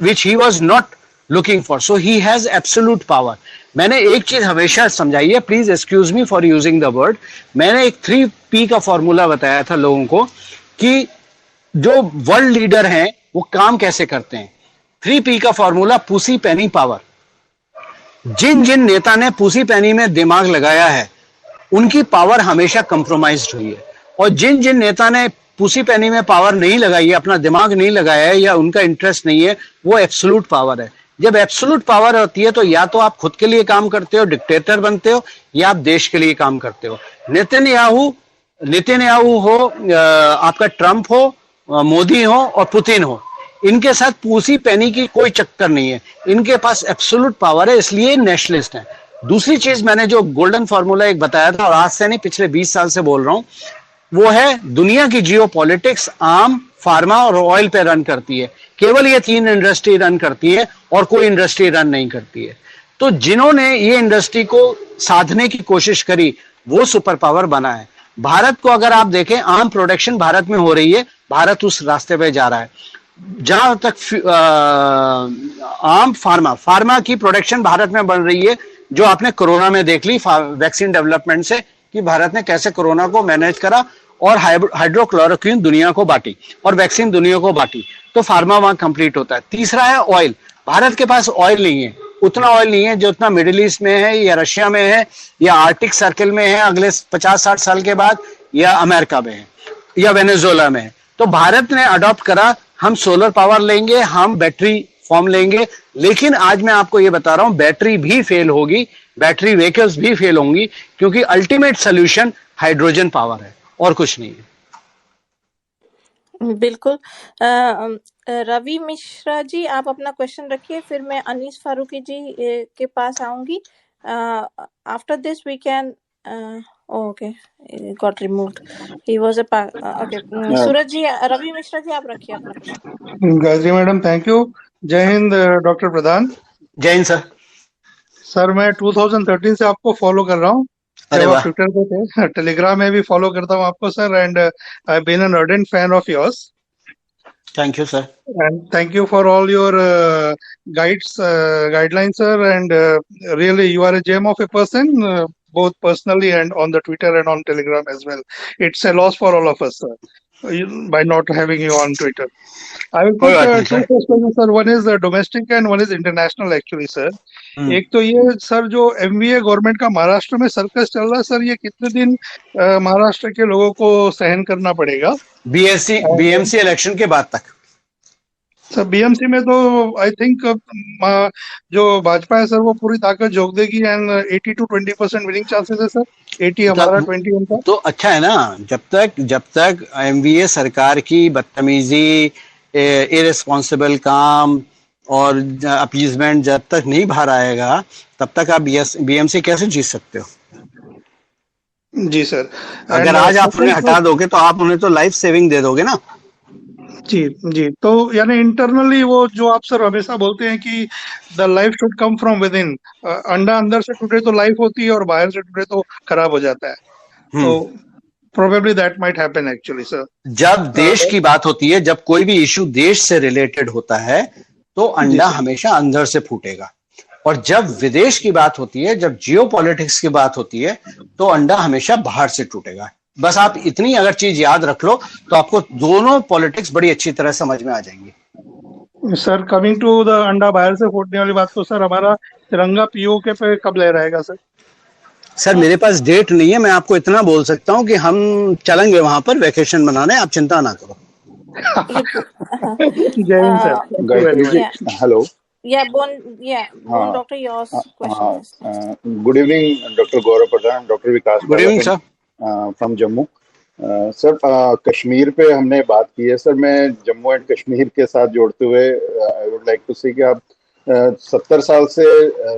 which he was not looking for, so he has absolute power. मैंने एक चीज हमेशा समझाई है, please excuse me for using the word, मैंने एक 3P का formula बताया था लोगों को कि जो वर्ल्ड लीडर हैं वो काम कैसे करते हैं। 3P का फॉर्मूला, पूसी पेनी पावर। जिन जिन नेता ने पूसी पेनी में दिमाग लगाया है उनकी पावर हमेशा कंप्रोमाइज्ड हुई है, और जिन जिन नेता ने पूसी पेनी में पावर नहीं लगाई है, अपना दिमाग नहीं लगाया है या उनका इंटरेस्ट नहीं है, वो एब्सोल्यूट पावर है। जब एब्सोल्यूट पावर होती है तो या तो आप खुद के लिए काम करते हो, डिक्टेटर बनते हो, या आप देश के लिए काम करते हो। नेतन्याहू हो, आपका ट्रंप हो, मोदी हो और पुतिन हो, इनके साथ पूसी पेनी की कोई चक्कर नहीं है। इनके पास एब्सोल्यूट पावर है, इसलिए नेशनलिस्ट है। दूसरी चीज, मैंने जो गोल्डन फॉर्मूला एक बताया था, और आज से नहीं पिछले 20 साल से बोल रहा हूं, वो है दुनिया की जियोपॉलिटिक्स आर्म, फार्मा और ऑयल पे रन करती है। केवल ये 3 इंडस्ट्री रन करती है और कोई इंडस्ट्री रन नहीं करती है। तो जिन्होंने ये इंडस्ट्री को साधने की कोशिश करी वो सुपर पावर बना है। भारत को अगर आप देखें, आर्म प्रोडक्शन भारत में हो रही है, भारत उस रास्ते पे जा रहा है। जहां तक आर्म फार्मा की प्रोडक्शन भारत में बन रही है, जो आपने कोरोना में देख ली वैक्सीन डेवलपमेंट से, कि भारत ने कैसे कोरोना को मैनेज करा और हाइड्रोक्लोरोक्विन दुनिया को बांटी और वैक्सीन दुनिया को बांटी। तो फार्मा वहां कंप्लीट होता है। तीसरा है ऑयल। भारत के पास ऑयल नहीं है, उतना ऑयल नहीं है जो उतना मिडिल ईस्ट में है, या रशिया में है, या आर्टिक सर्कल में है अगले 50-60 साल के बाद, या अमेरिका में है, या वेनेजुएला में है। तो भारत ने अडॉप्ट करा, हम सोलर पावर लेंगे, हम बैटरी फॉर्म लेंगे। लेकिन आज मैं आपको ये बता रहा हूं, बैटरी भी फेल होगी, बैटरी व्हीकल्स भी फेल होंगी, क्योंकि अल्टीमेट सोल्यूशन हाइड्रोजन पावर है और कुछ नहीं है। बिल्कुल। रवि मिश्रा जी, आप अपना क्वेश्चन रखिए, फिर मैं अनीस फारूकी जी के पास आऊंगी। After this we can okay, got removed, he was okay. Suraj ji, Ravi Mishra ji, आप रखिए अपना question. Gayatri madam, thank you. जय हिंद डॉक्टर प्रधान। जय हिंद सर। सर, मैं 2013 से आपको फॉलो कर रहा हूँ। अरे वाह। ट्विटर पे थे, टेलीग्राम में भी फॉलो करता हूँ आपको sir, and I have been an ardent fan of yours. Thank you sir. And thank you for all your guidelines sir, and really you are a gem of a person, both personally and on the Twitter and on Telegram as well. It's a loss for all of us sir, by not having you on Twitter. I will put two questions sir. One is domestic and one is international actually sir. एक तो ये sir, जो MVA government का महाराष्ट्र में circus चल रहा है sir, ये कितने दिन महाराष्ट्र के लोगों को सहन करना पड़ेगा? BMC इलेक्शन के बाद तक सर। BMC में तो आई थिंक जो भाजपा है सर, वो पूरी ताकत झोंक देगी, एंड 80 to 20% विनिंग चांसेस है सर। 80 हमारा, 20 उनका। तो अच्छा है ना, जब तक MVA सरकार की बदतमीजी, इरेस्पॉन्सिबल काम और अपीजमेंट जब तक नहीं बाहर आएगा, तब तक आप BMC कैसे जीत सकते हो? जी सर। अगर आज आप उन्हें हटा दोगे तो आप उन्हें तो लाइफ सेविंग दे दोगे ना। जी जी। तो यानी इंटरनली वो जो आप सर हमेशा बोलते हैं कि the life should come from with in, अंडा अंदर से टूटे तो लाइफ होती है और बाहर से टूटे तो खराब हो जाता है। तो probably that might happen actually sir. जब देश की बात होती है, जब कोई भी इशू देश से रिलेटेड होता है, तो अंडा हमेशा अंदर से फूटेगा, और जब विदेश की बात होती है, जब जियोपॉलिटिक्स की बात होती है, तो अंडा हमेशा बाहर से टूटेगा। बस आप इतनी अगर चीज याद रख लो तो आपको दोनों पॉलिटिक्स बड़ी अच्छी तरह समझ में आ जाएंगी। सर, कमिंग टू द अंडा बाहर से फूटने वाली बात, तो सर हमारा तिरंगा POK पे कब लहराएगा सर? सर मेरे पास डेट नहीं है, मैं आपको इतना बोल सकता हूं कि हम चलेंगे वहां पर वेकेशन मनाने, आप चिंता ना करो। जय Hind sir. Hello. Doctor yours question. Good evening doctor Gaurav Pradhan, doctor Vikas. Good evening sir. From Jammu. Sir, Kashmir पे हमने बात की है सर। मैं जम्मू एंड कश्मीर के साथ जोड़ते हुए आई वुड लाइक टू सी कि आप 70 साल से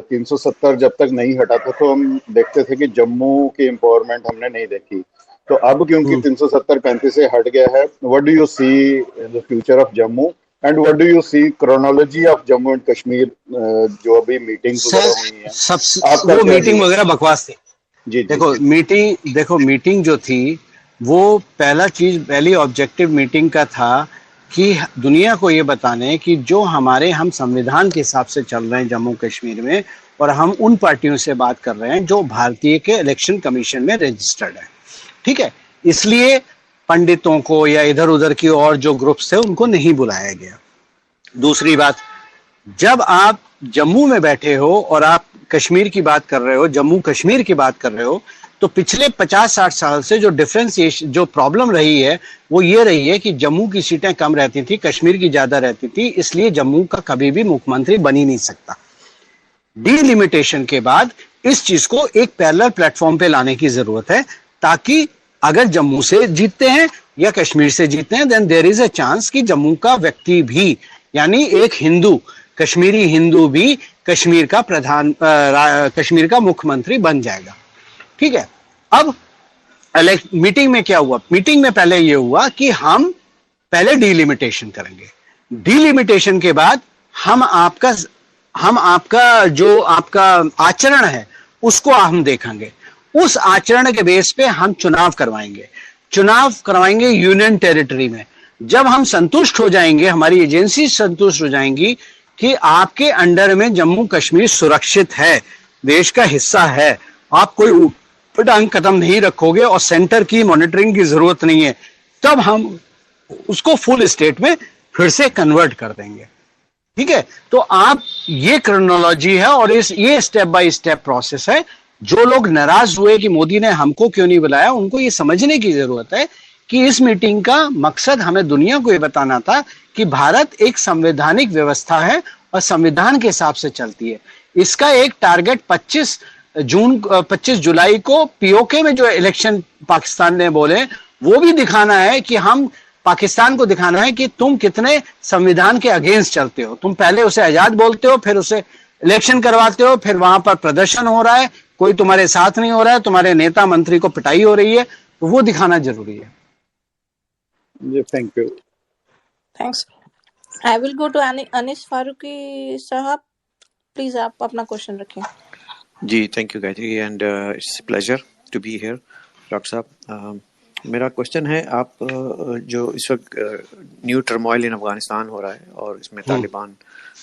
370 जब तक नहीं हटा था तो हम देखते थे कि जम्मू की एम्पावरमेंट हमने नहीं देखी। तो अब क्योंकि 370-35 से हट गया है, what do you see in the future of Jammu, and what do you see chronology of Jammu and Kashmir, जो अभी मीटिंग्स वगैरह हुई हैं? वो मीटिंग वगैरह बकवास थी। जी, देखो मीटिंग जो थी, वो पहली ऑब्जेक्टिव मीटिंग का था कि दुनिया को ये बताने कि जो हम संविधान के हिसाब से चल रहे हैं जम्मू कश्मीर में, और हम उन पार्टियों से बात कर रहे हैं जो भारतीय के इलेक्शन कमीशन में रजिस्टर्ड है। ठीक है, इसलिए पंडितों को या इधर उधर की और जो ग्रुप्स थे उनको नहीं बुलाया गया। दूसरी बात, जब आप जम्मू में बैठे हो और आप कश्मीर की बात कर रहे हो, जम्मू कश्मीर की बात कर रहे हो, तो पिछले 50-60 साल से जो डिफरेंशिएशन, जो प्रॉब्लम रही है वो ये रही है कि जम्मू की सीटें कम रहती थी, कश्मीर की ज्यादा रहती थी, इसलिए जम्मू का कभी भी मुख्यमंत्री बन ही नहीं सकता। डिलिमिटेशन के बाद इस चीज को एक पैरेलल प्लेटफॉर्म पे लाने की जरूरत है, ताकि अगर जम्मू से जीतते हैं या कश्मीर से जीतते हैं, then there is a chance कि जम्मू का व्यक्ति भी, यानी एक हिंदू, कश्मीरी हिंदू भी कश्मीर का कश्मीर का मुख्यमंत्री बन जाएगा। ठीक है। अब मीटिंग में क्या हुआ? मीटिंग में पहले यह हुआ कि हम पहले डिलिमिटेशन करेंगे, डिलिमिटेशन के बाद हम आपका जो आपका आचरण है उसको हम देखेंगे, उस आचरण के बेस पे हम चुनाव करवाएंगे यूनियन टेरिटरी में। जब हम संतुष्ट हो जाएंगे, हमारी एजेंसी संतुष्ट हो जाएंगी कि आपके अंडर में जम्मू कश्मीर सुरक्षित है, देश का हिस्सा है, आप कोई टांग कदम नहीं रखोगे और सेंटर की मॉनिटरिंग की जरूरत नहीं है, तब हम उसको फुल स्टेट में फिर से कन्वर्ट कर देंगे। ठीक है। तो आप, ये क्रोनोलॉजी है और ये स्टेप बाय स्टेप प्रोसेस है। जो लोग नाराज हुए कि मोदी ने हमको क्यों नहीं बुलाया, उनको ये समझने की जरूरत है कि इस मीटिंग का मकसद हमें दुनिया को ये बताना था कि भारत एक संवैधानिक व्यवस्था है और संविधान के हिसाब से चलती है। इसका एक टारगेट 25 जुलाई को पीओके में जो इलेक्शन पाकिस्तान ने बोले, वो भी दिखाना है कि हम, पाकिस्तान को दिखाना है कि तुम कितने संविधान के अगेंस्ट चलते हो। तुम पहले उसे आजाद बोलते हो, फिर उसे इलेक्शन करवाते हो, फिर वहां पर प्रदर्शन हो रहा है, कोई तुम्हारे साथ नहीं हो रहा है, तुम्हारे नेता मंत्री को पिटाई हो रही है, तो वो दिखाना जरूरी है। Thank you. Thanks. I will go to Anees Farooqui साहब, प्लीज आप अपना क्वेश्चन रखें। जी thank you Gayatri, and it's pleasure to be here doctor साहब। मेरा क्वेश्चन है, आप जो इस वक्त न्यू टर्मोइल इन अफगानिस्तान हो रहा है और इसमें तालिबान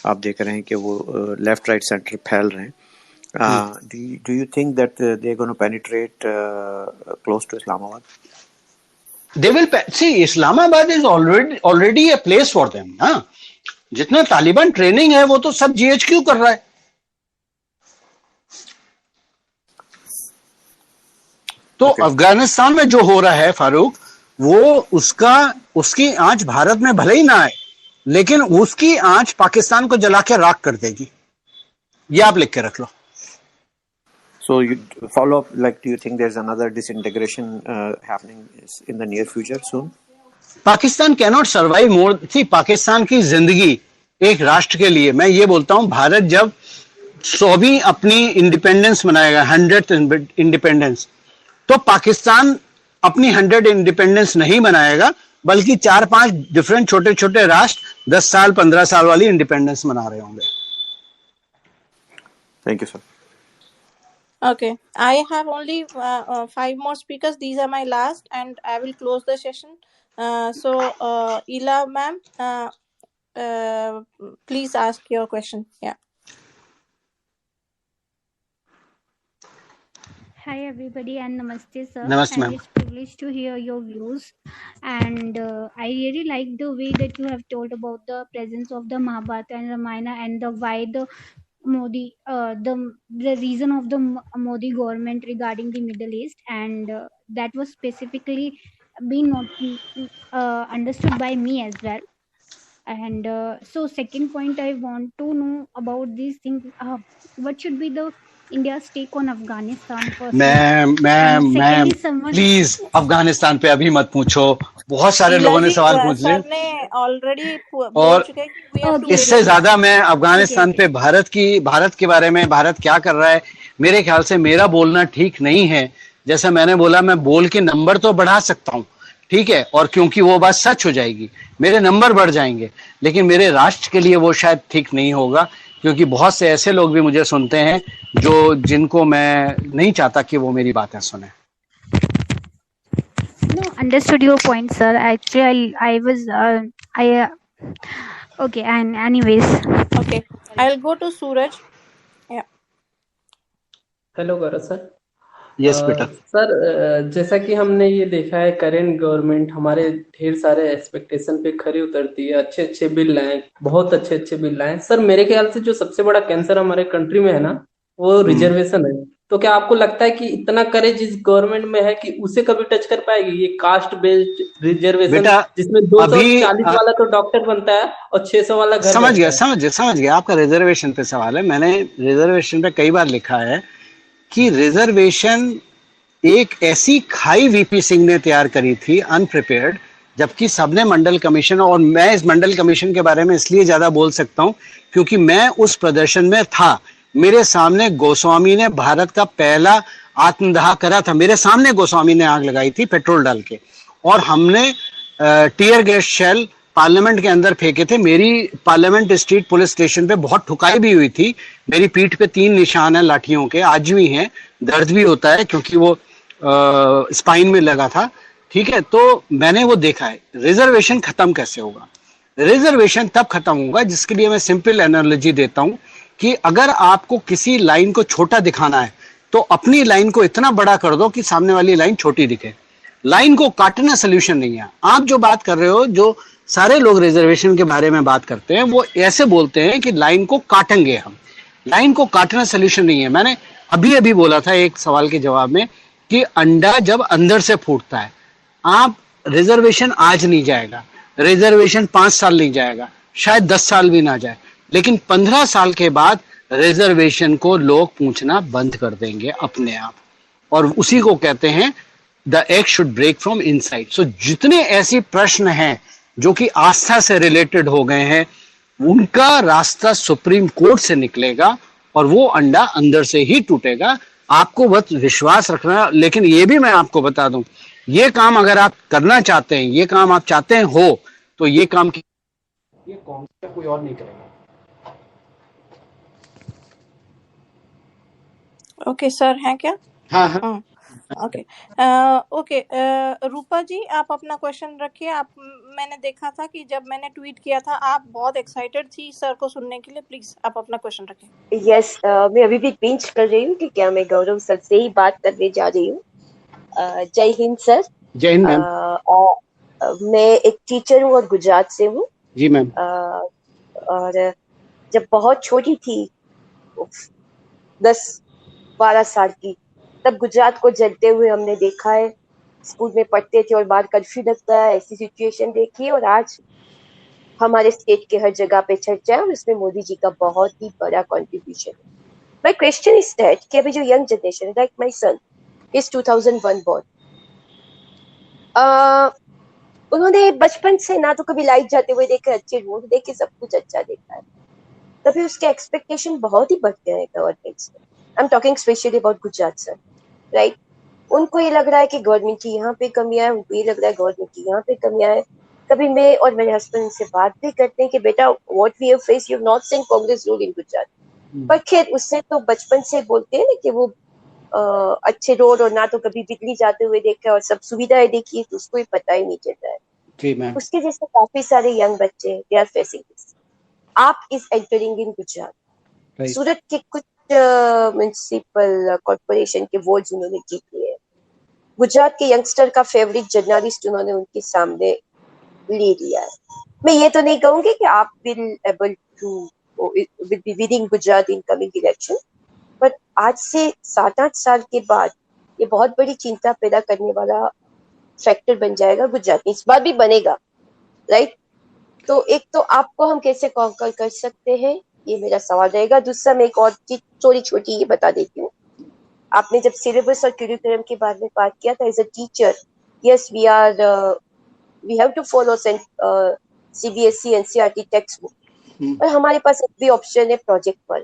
आप देख रहे हैं कि वो लेफ्ट राइट सेंटर फैल रहे हैं, do you think that they are gonna penetrate close to Islamabad? They will see, Islamabad is already a place for them ना। जितना तालिबान ट्रेनिंग है वो तो सब GHQ कर रहा है। तो अफगानिस्तान में जो हो रहा है फारूक, वो उसकी आंच भारत में भले ही ना आए, लेकिन उसकी आंच पाकिस्तान को जला के राख कर देगी। ये आप लिख के रख लो। So you follow up, like, do you think there's another disintegration happening in the near future soon? Pakistan cannot survive more। थी पाकिस्तान की जिंदगी एक राष्ट्र के लिए, मैं ये बोलता हूं, भारत जब 100वीं अपनी इंडिपेंडेंस मनाएगा, 100th इंडिपेंडेंस, तो पाकिस्तान अपनी 100 इंडिपेंडेंस नहीं मनाएगा, बल्कि 4-5 डिफरेंट छोटे छोटे राष्ट्र 10 साल 15 साल वाली इंडिपेंडेंस मना रहे होंगे। Thank you sir. Okay, I have only 5 more speakers. These are my last, and I will close the session. So, Ila ma'am, please ask your question. Yeah. Hi everybody and namaste sir. Namaste ma'am. It's privileged to hear your views, and I really like the way that you have told about the presence of the Mahabharata and Ramayana and the why the Modi, the reason of the Modi government regarding the Middle East, and that was specifically being understood by me as well. And so second point, I want to know about these things. What should be the India's take on Afghanistan first? Ma'am please Afghanistan पे अभी मत पूछो, बहुत सारे लोगों ने सवाल पूछ लिए ऑलरेडी, और इससे ज्यादा मैं अफगानिस्तान पे भारत के बारे में, भारत क्या कर रहा है, मेरे ख्याल से मेरा बोलना ठीक नहीं है। जैसा मैंने बोला, मैं बोल के नंबर तो बढ़ा सकता हूँ, ठीक है, और क्योंकि वो बात सच हो जाएगी, मेरे नंबर बढ़ जाएंगे, लेकिन मेरे राष्ट्र के लिए वो शायद ठीक नहीं होगा, क्योंकि बहुत से ऐसे लोग भी मुझे सुनते हैं जिनको मैं नहीं चाहता कि वो मेरी बातें सुने। No, understood your point, sir. Actually, I was okay, and anyways. Okay, I'll go to Suraj. Yeah. Hello, Gaurav sir. Yes बेटा। सर, जैसा कि हमने ये देखा है करेंट गवर्नमेंट हमारे ढेर सारे एक्सपेक्टेशन पे खरी उतरती है, अच्छे अच्छे बिल लाए, बहुत अच्छे अच्छे बिल लाए। सर मेरे ख्याल से जो सबसे बड़ा कैंसर हमारे कंट्री में है ना, वो रिजर्वेशन है। तो क्या आपको लगता है कि इतना करेज इस गवर्नमेंट में है कि उसे कभी टच कर पाएगी ये कास्ट बेस्ड रिजर्वेशन, बेटा जिसमें अभी 240 वाला तो डॉक्टर बनता है और 600 वाला घर समझ गया बैठता है। समझ गया आपका रिजर्वेशन पे सवाल है। मैंने रिजर्वेशन पे कई बार लिखा है कि रिजर्वेशन एक ऐसी खाई वीपी सिंह ने तैयार करी थी अनप्रिपेयर्ड, जबकि सबने मंडल कमीशन, और मैं इस मंडल कमीशन के बारे में इसलिए ज्यादा बोल सकता हूं क्योंकि मैं उस प्रदर्शन में था। मेरे सामने गोस्वामी ने भारत का पहला आत्मदाह करा था, मेरे सामने गोस्वामी ने आग लगाई थी पेट्रोल डाल के, और हमने टीयर गैस शेल पार्लियामेंट के अंदर फेंके थे। मेरी पार्लियामेंट स्ट्रीट पुलिस स्टेशन पे बहुत ठुकाई भी हुई थी। मेरी पीठ पे 3 निशान है लाठियों के, आज भी हैं, दर्द भी होता है क्योंकि वो स्पाइन में लगा था। ठीक है, तो मैंने वो देखा है। रिजर्वेशन खत्म कैसे होगा? रिजर्वेशन तब खत्म होगा, जिसके लिए मैं सिंपल एनालॉजी देता हूं कि अगर आपको किसी लाइन को छोटा दिखाना है तो अपनी लाइन को इतना बड़ा कर दो कि सामने वाली लाइन छोटी दिखे। लाइन को काटना सोल्यूशन नहीं है। आप जो बात कर रहे हो, जो सारे लोग रिजर्वेशन के बारे में बात करते हैं, वो ऐसे बोलते हैं कि लाइन को काटेंगे हम। लाइन को काटना सोल्यूशन नहीं है। मैंने अभी अभी बोला था एक सवाल के जवाब में कि अंडा जब अंदर से फूटता है, आप रिजर्वेशन आज नहीं जाएगा, रिजर्वेशन 5 साल नहीं जाएगा, शायद 10 साल भी ना जाए, लेकिन 15 साल के बाद रिजर्वेशन को लोग पूछना बंद कर देंगे अपने आप, और उसी को कहते हैं the egg should break from inside. So जितने ऐसे प्रश्न हैं जो कि आस्था से रिलेटेड हो गए हैं, उनका रास्ता सुप्रीम कोर्ट से निकलेगा और वो अंडा अंदर से ही टूटेगा। आपको बस विश्वास रखना। लेकिन ये भी मैं आपको बता दूं, ये काम अगर आप करना चाहते हैं, ये काम आप चाहते हैं हो, तो ये काम ये कांग्रेस कोई और नहीं करेगा। ओके सर, हैं क्या? हाँ हाँ ओके ओके, रूपा जी आप अपना क्वेश्चन रखिए। आप, मैंने देखा था कि जब मैंने ट्वीट किया था आप बहुत एक्साइटेड थी सर को सुनने के लिए। प्लीज आप अपना क्वेश्चन रखिए। यस, मैं अभी भी पिंच कर रही हूँ कि क्या मैं गौरव सर से ही बात करने जा रही हूँ। जय हिंद सर। जय हिंद मैम। मैं एक टीचर हूँ और गुजरात से हूँ। जी मैम। और जब बहुत छोटी थी, 10-12 साल की, तब गुजरात को जलते हुए हमने देखा है। स्कूल में पढ़ते थे और बाहर कर्फ्यू लगता है, ऐसी सिचुएशन देखी है। और आज हमारे स्टेट के हर जगह पे चर्चा है और उसमें मोदी जी का बहुत ही बड़ा कंट्रीब्यूशन है। माय क्वेश्चन इज दैट कि अभी जो यंग जनरेशन है, like my son is 2001 born, उन्होंने बचपन से ना तो कभी लाइट जाते हुए देखे, अच्छे रोड देखे, सब कुछ अच्छा देखा है। तभी उसके एक्सपेक्टेशन बहुत ही बढ़ गए हैं गवर्नमेंट से। I am talking specially about Gujarat sir, right. उनको ये लग रहा है कि गवर्नमेंट की यहाँ पे कमियां है, उनको ये लग रहा है गवर्नमेंट की यहाँ पे कमियां है। कभी मैं और मेरे हस्बैंड से बात भी करते हैं कि बेटा what we have face, you have not seen Congress rule in Gujarat. पर खैर उससे तो बचपन से बोलते हैं ना कि वो अच्छे रोड और ना तो कभी बिजली जाते हुए देखा और सब सुविधाएं देखी, तो उसको ही पता ही नहीं चलता है। जी मैम। उसके जैसे काफी सारे यंग बच्चे दे आर फेसिंग दिस। आप इज एंटरिंग इन गुजरात, सूरत के कुछ म्युनिसिपल कॉर्पोरेशन के वोट्स उन्होंने जीत लिए। गुजरात के यंगस्टर का फेवरेट जर्नलिस्ट उन्होंने उनके सामने ले लिया है। मैं ये तो नहीं कहूंगी कि आप will able to will be winning Gujarat in coming election, but आज से 7-8 साल के बाद ये बहुत बड़ी चिंता पैदा करने वाला फैक्टर बन जाएगा गुजरात में। इस बार भी बनेगा, राइट। तो एक तो आपको हम कैसे कॉन्कर कर सकते हैं, ये मेरा सवाल रहेगा। दूसरा मैं एक और चीज थोड़ी छोटी ये बता देती हूँ। आपने जब सिलेबस और करिकुलम के बारे में बात किया था, as a teacher, yes we have to follow CBSE NCERT text book, और हमारे पास एक भी ऑप्शन है प्रोजेक्ट पर।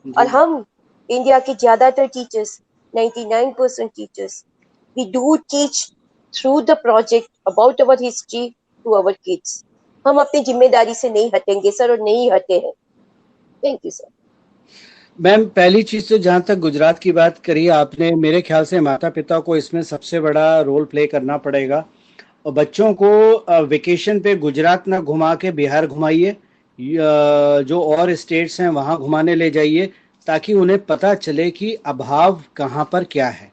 और हम इंडिया के ज्यादातर teachers, 99% teachers, we do teach through the project about our history to our kids. हम अपनी जिम्मेदारी से नहीं हटेंगे सर, और नहीं हटे हैं। Thank you sir. मैम, पहली चीज तो जहां तक गुजरात की बात करी आपने, मेरे ख्याल से माता पिता को इसमें सबसे बड़ा रोल प्ले करना पड़ेगा। और बच्चों को वेकेशन पे गुजरात ना घुमा के बिहार घुमाइए, जो और स्टेट्स हैं वहां घुमाने ले जाइए, ताकि उन्हें पता चले कि अभाव कहाँ पर क्या है।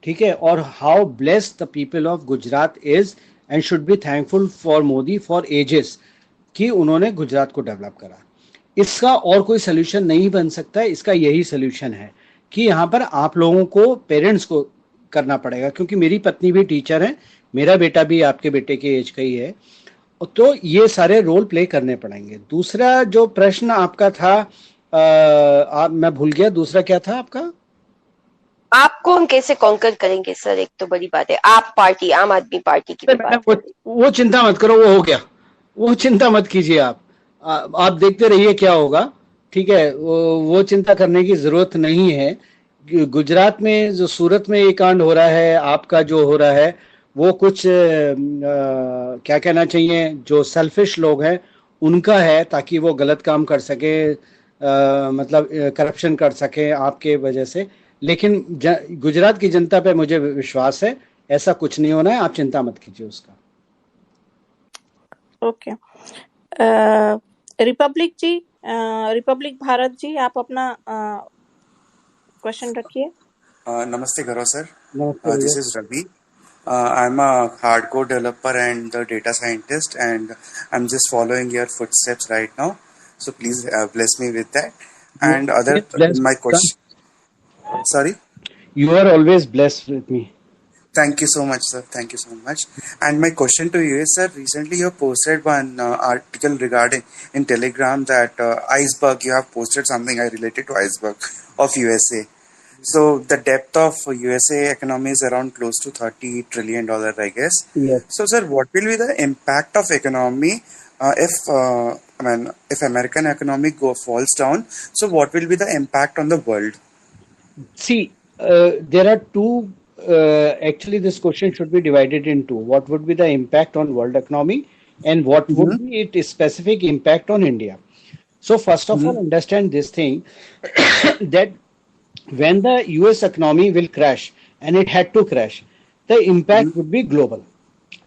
ठीक है, और how blessed the people of Gujarat is and should be thankful for Modi for ages कि उन्होंने गुजरात को डेवलप करा। इसका और कोई सोल्यूशन नहीं बन सकता है, इसका यही सोल्यूशन है कि यहाँ पर आप लोगों को, पेरेंट्स को करना पड़ेगा, क्योंकि मेरी पत्नी भी टीचर है, मेरा बेटा भी आपके बेटे के एज का ही है, तो ये सारे रोल प्ले करने पड़ेंगे। दूसरा जो प्रश्न आपका था, मैं भूल गया, दूसरा क्या था आपका? आपको हम कैसे कॉन्कर करेंगे सर, एक तो बड़ी बात है। आप पार्टी, आम आदमी पार्टी की बात वो चिंता मत करो, वो हो गया, वो चिंता मत कीजिए आप देखते रहिए क्या होगा, ठीक है, वो चिंता करने की जरूरत नहीं है। गुजरात में जो सूरत में ये कांड हो रहा है, आपका जो हो रहा है, वो कुछ क्या कहना चाहिए, जो सेल्फिश लोग हैं उनका है, ताकि वो गलत काम कर सके, मतलब करप्शन कर सके आपके वजह से। लेकिन गुजरात की जनता पे मुझे विश्वास है, ऐसा कुछ नहीं होना है, आप चिंता मत कीजिए उसका। Okay, Republic ji, Republic Bharat ji, आप अपना क्वेश्चन रखिए। नमस्ते गौरव सर, नमस्ते। This is Ravi. I'm a hardcore developer and the data scientist, and I'm just following your footsteps right now. So please bless me with that. And my question. Sorry. You are always blessed with me. Thank you so much, sir. Thank you so much. And my question to you is, sir, recently you posted one article regarding in Telegram that iceberg. You have posted something related to iceberg of USA. So the depth of USA economy is around close to $30 trillion, I guess. Yes. So, sir, what will be the impact of economy if American economy falls down? So, what will be the impact on the world? See, there are two. Actually, this question should be divided into what would be the impact on world economy and what would be its specific impact on India. So, first of all, understand this thing that when the US economy will crash, and it had to crash, the impact would be global,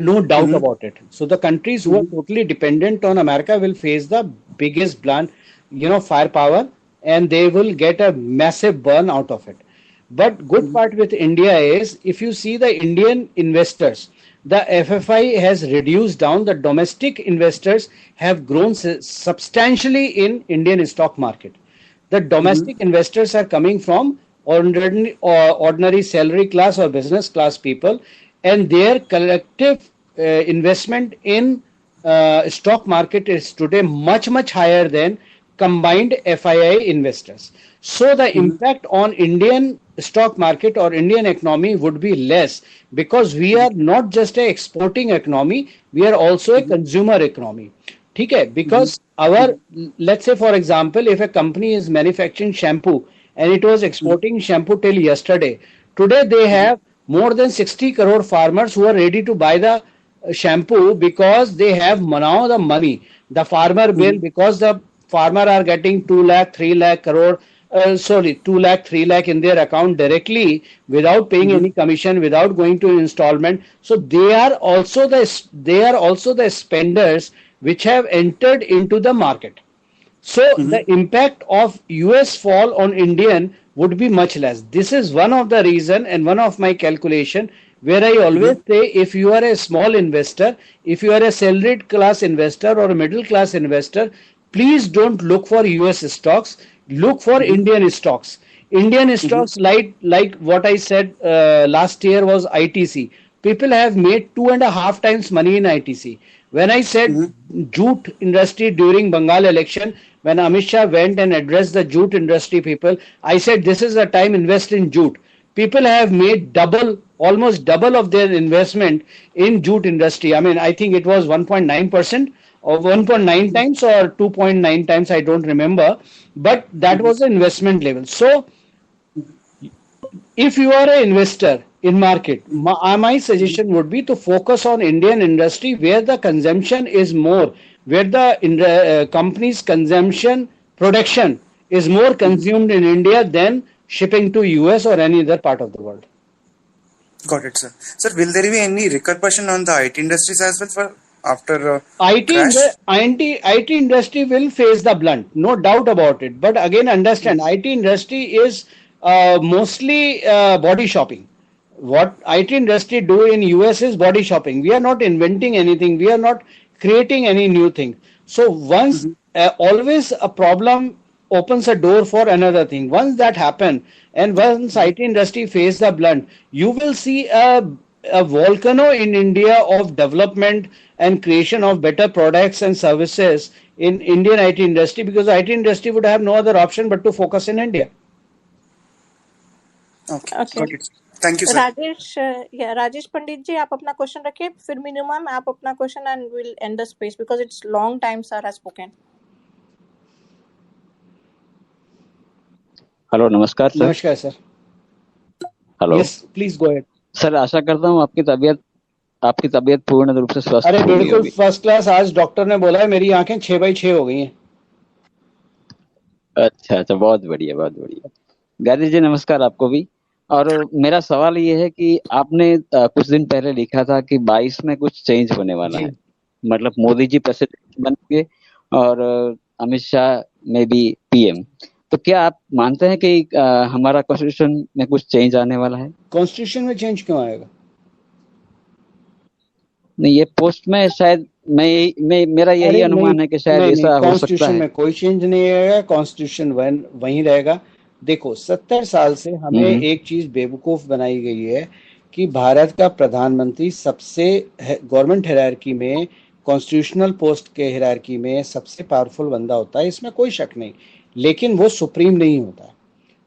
no doubt about it. So the countries who are totally dependent on America will face the biggest blunt, firepower, and they will get a massive burn out of it. But good part with India is, if you see the Indian investors, the FFI has reduced down. The domestic investors have grown substantially in Indian stock market. The domestic investors are coming from ordinary salary class or business class people, and their collective investment in stock market is today much higher than combined FII investors. So the impact on Indian stock market or Indian economy would be less, because we are not just a exporting economy, we are also a consumer economy. Okay, because let's say for example, if a company is manufacturing shampoo and it was exporting shampoo till yesterday, today they have more than 60 crore farmers who are ready to buy the shampoo, because they have now the money, the farmer bill, because the farmer are getting 2 lakh 3 lakh crore 2 lakh 3 lakh in their account directly without paying any commission, without going to installment. So they are also the spenders which have entered into the market. So the impact of US fall on Indian would be much less. This is one of the reason and one of my calculation where I always say, if you are a small investor, if you are a salaried class investor or a middle class investor, please don't look for US stocks, look for Indian stocks. Indian stocks like what I said last year was ITC. People have made 2.5 times money in ITC. When I said jute industry during Bengal election, when Amit Shah went and addressed the jute industry people, I said this is the time invest in jute. People have made almost double of their investment in jute industry. I mean, I think it was 1.9% or 1.9 times or 2.9 times, I don't remember, but that was the investment level. So if you are an investor in market, my suggestion would be to focus on Indian industry where the consumption is more, where the company's consumption production is more consumed in India than shipping to US or any other part of the world. Got it, sir. Sir, will there be any repercussion on the IT industries as well for after IT industry will face the blunt, no doubt about it. But again, understand, IT industry is mostly body shopping. what IT industry do in US is body shopping. We are not inventing anything. We are not creating any new thing. So once always a problem opens a door for another thing. Once that happen and once IT industry face the blunt, you will see a volcano in India of development and creation of better products and services in Indian IT industry, because IT industry would have no other option but to focus in India. Okay, Okay. got it. Thank you, sir. Rajesh Pandit ji, आप अपना question रखिए, फिर Meenu ma'am आप अपना question, and will end the space because it's long time sir has spoken. Hello, नमस्कार sir. नमस्कार sir. Hello. Yes, please go ahead. Sir, आशा करता हूँ आपकी तबीयत पूर्ण रूप से स्वस्थ अरे होगी बिल्कुल अभी. First class. आज डॉक्टर ने बोला है मेरी आंखें 6/6 हो गई हैं. अच्छा, बहुत बढ़िया, बहुत बढ़िया. गायत्री जी, नमस्कार आपको भी. और मेरा सवाल ये है कि आपने कुछ दिन पहले लिखा था कि 22 में कुछ चेंज होने वाला है. मतलब मोदी जी प्रेसिडेंट बनेंगे और अमित शाह में भी पीएम. तो क्या आप मानते हैं कि हमारा कॉन्स्टिट्यूशन में कुछ चेंज आने वाला है? कॉन्स्टिट्यूशन में चेंज क्यों आएगा? नहीं, ये पोस्ट में शायद मेरा यही अनुमान है कि शायद ऐसा हो सकता कॉन्स्टिट्यूशन है. में कोई चेंज नहीं आएगा. कॉन्स्टिट्यूशन वहीं रहेगा. देखो, 70 साल से हमें एक चीज बेवकूफ बनाई गई है कि भारत का प्रधानमंत्री सबसे गवर्नमेंट हायरार्की में, कॉन्स्टिट्यूशनल पोस्ट के हायरार्की में सबसे पावरफुल बंदा होता है. इसमें कोई शक नहीं. लेकिन वो सुप्रीम नहीं होता.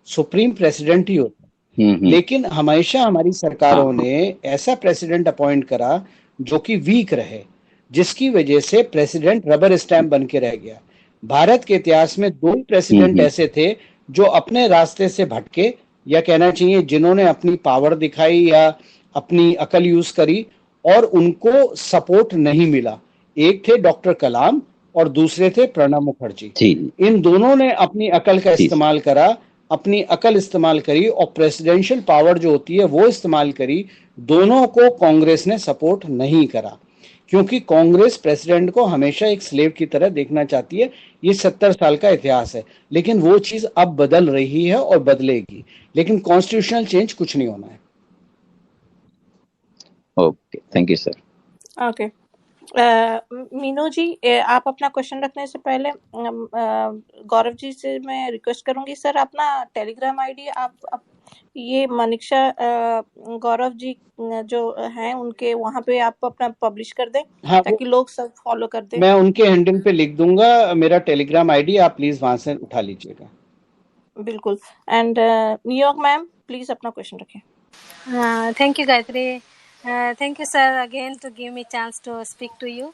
सुप्रीम प्रेसिडेंट ही होता है. लेकिन हमेशा हमारी सरकारों ने ऐसा प्रेसिडेंट अपॉइंट करा जो कि वीक रहे, जिसकी वजह से प्रेसिडेंट रबर स्टैम्प बन के रह गया. भारत के इतिहास में 2 प्रेसिडेंट ऐसे थे जो अपने रास्ते से भटके, या कहना चाहिए जिन्होंने अपनी पावर दिखाई या अपनी अकल यूज करी और उनको सपोर्ट नहीं मिला. एक थे डॉक्टर कलाम और दूसरे थे प्रणब मुखर्जी. इन दोनों ने अपनी अकल का इस्तेमाल करा, अपनी अकल इस्तेमाल करी और प्रेसिडेंशियल पावर जो होती है वो इस्तेमाल करी. दोनों को कांग्रेस ने सपोर्ट नहीं करा, क्योंकि कांग्रेस प्रेसिडेंट को हमेशा एक स्लेव की तरह देखना चाहती है. ये 70 साल का इतिहास है. लेकिन वो चीज अब बदल रही है और बदलेगी. लेकिन कॉन्स्टिट्यूशनल चेंज कुछ नहीं होना है. Okay, thank you sir. Okay, Meenu ji, आप अपना क्वेश्चन रखने से पहले गौरव जी से मैं रिक्वेस्ट करूंगी, सर अपना टेलीग्राम आईडी आप ये मनीषा गौरव जी जो हैं उनके वहां पे आप अपना पब्लिश कर दें. हाँ, ताकि लोग सब फॉलो कर दें. मैं उनके हैंडल पे लिख दूंगा मेरा टेलीग्राम आईडी, आप प्लीज वहां से उठा लीजिएगा. बिल्कुल. एंड न्यूयॉर्क मैम, प्लीज अपना क्वेश्चन रखें. Thank you Gayatri. Thank you sir again to give me chance to speak to you.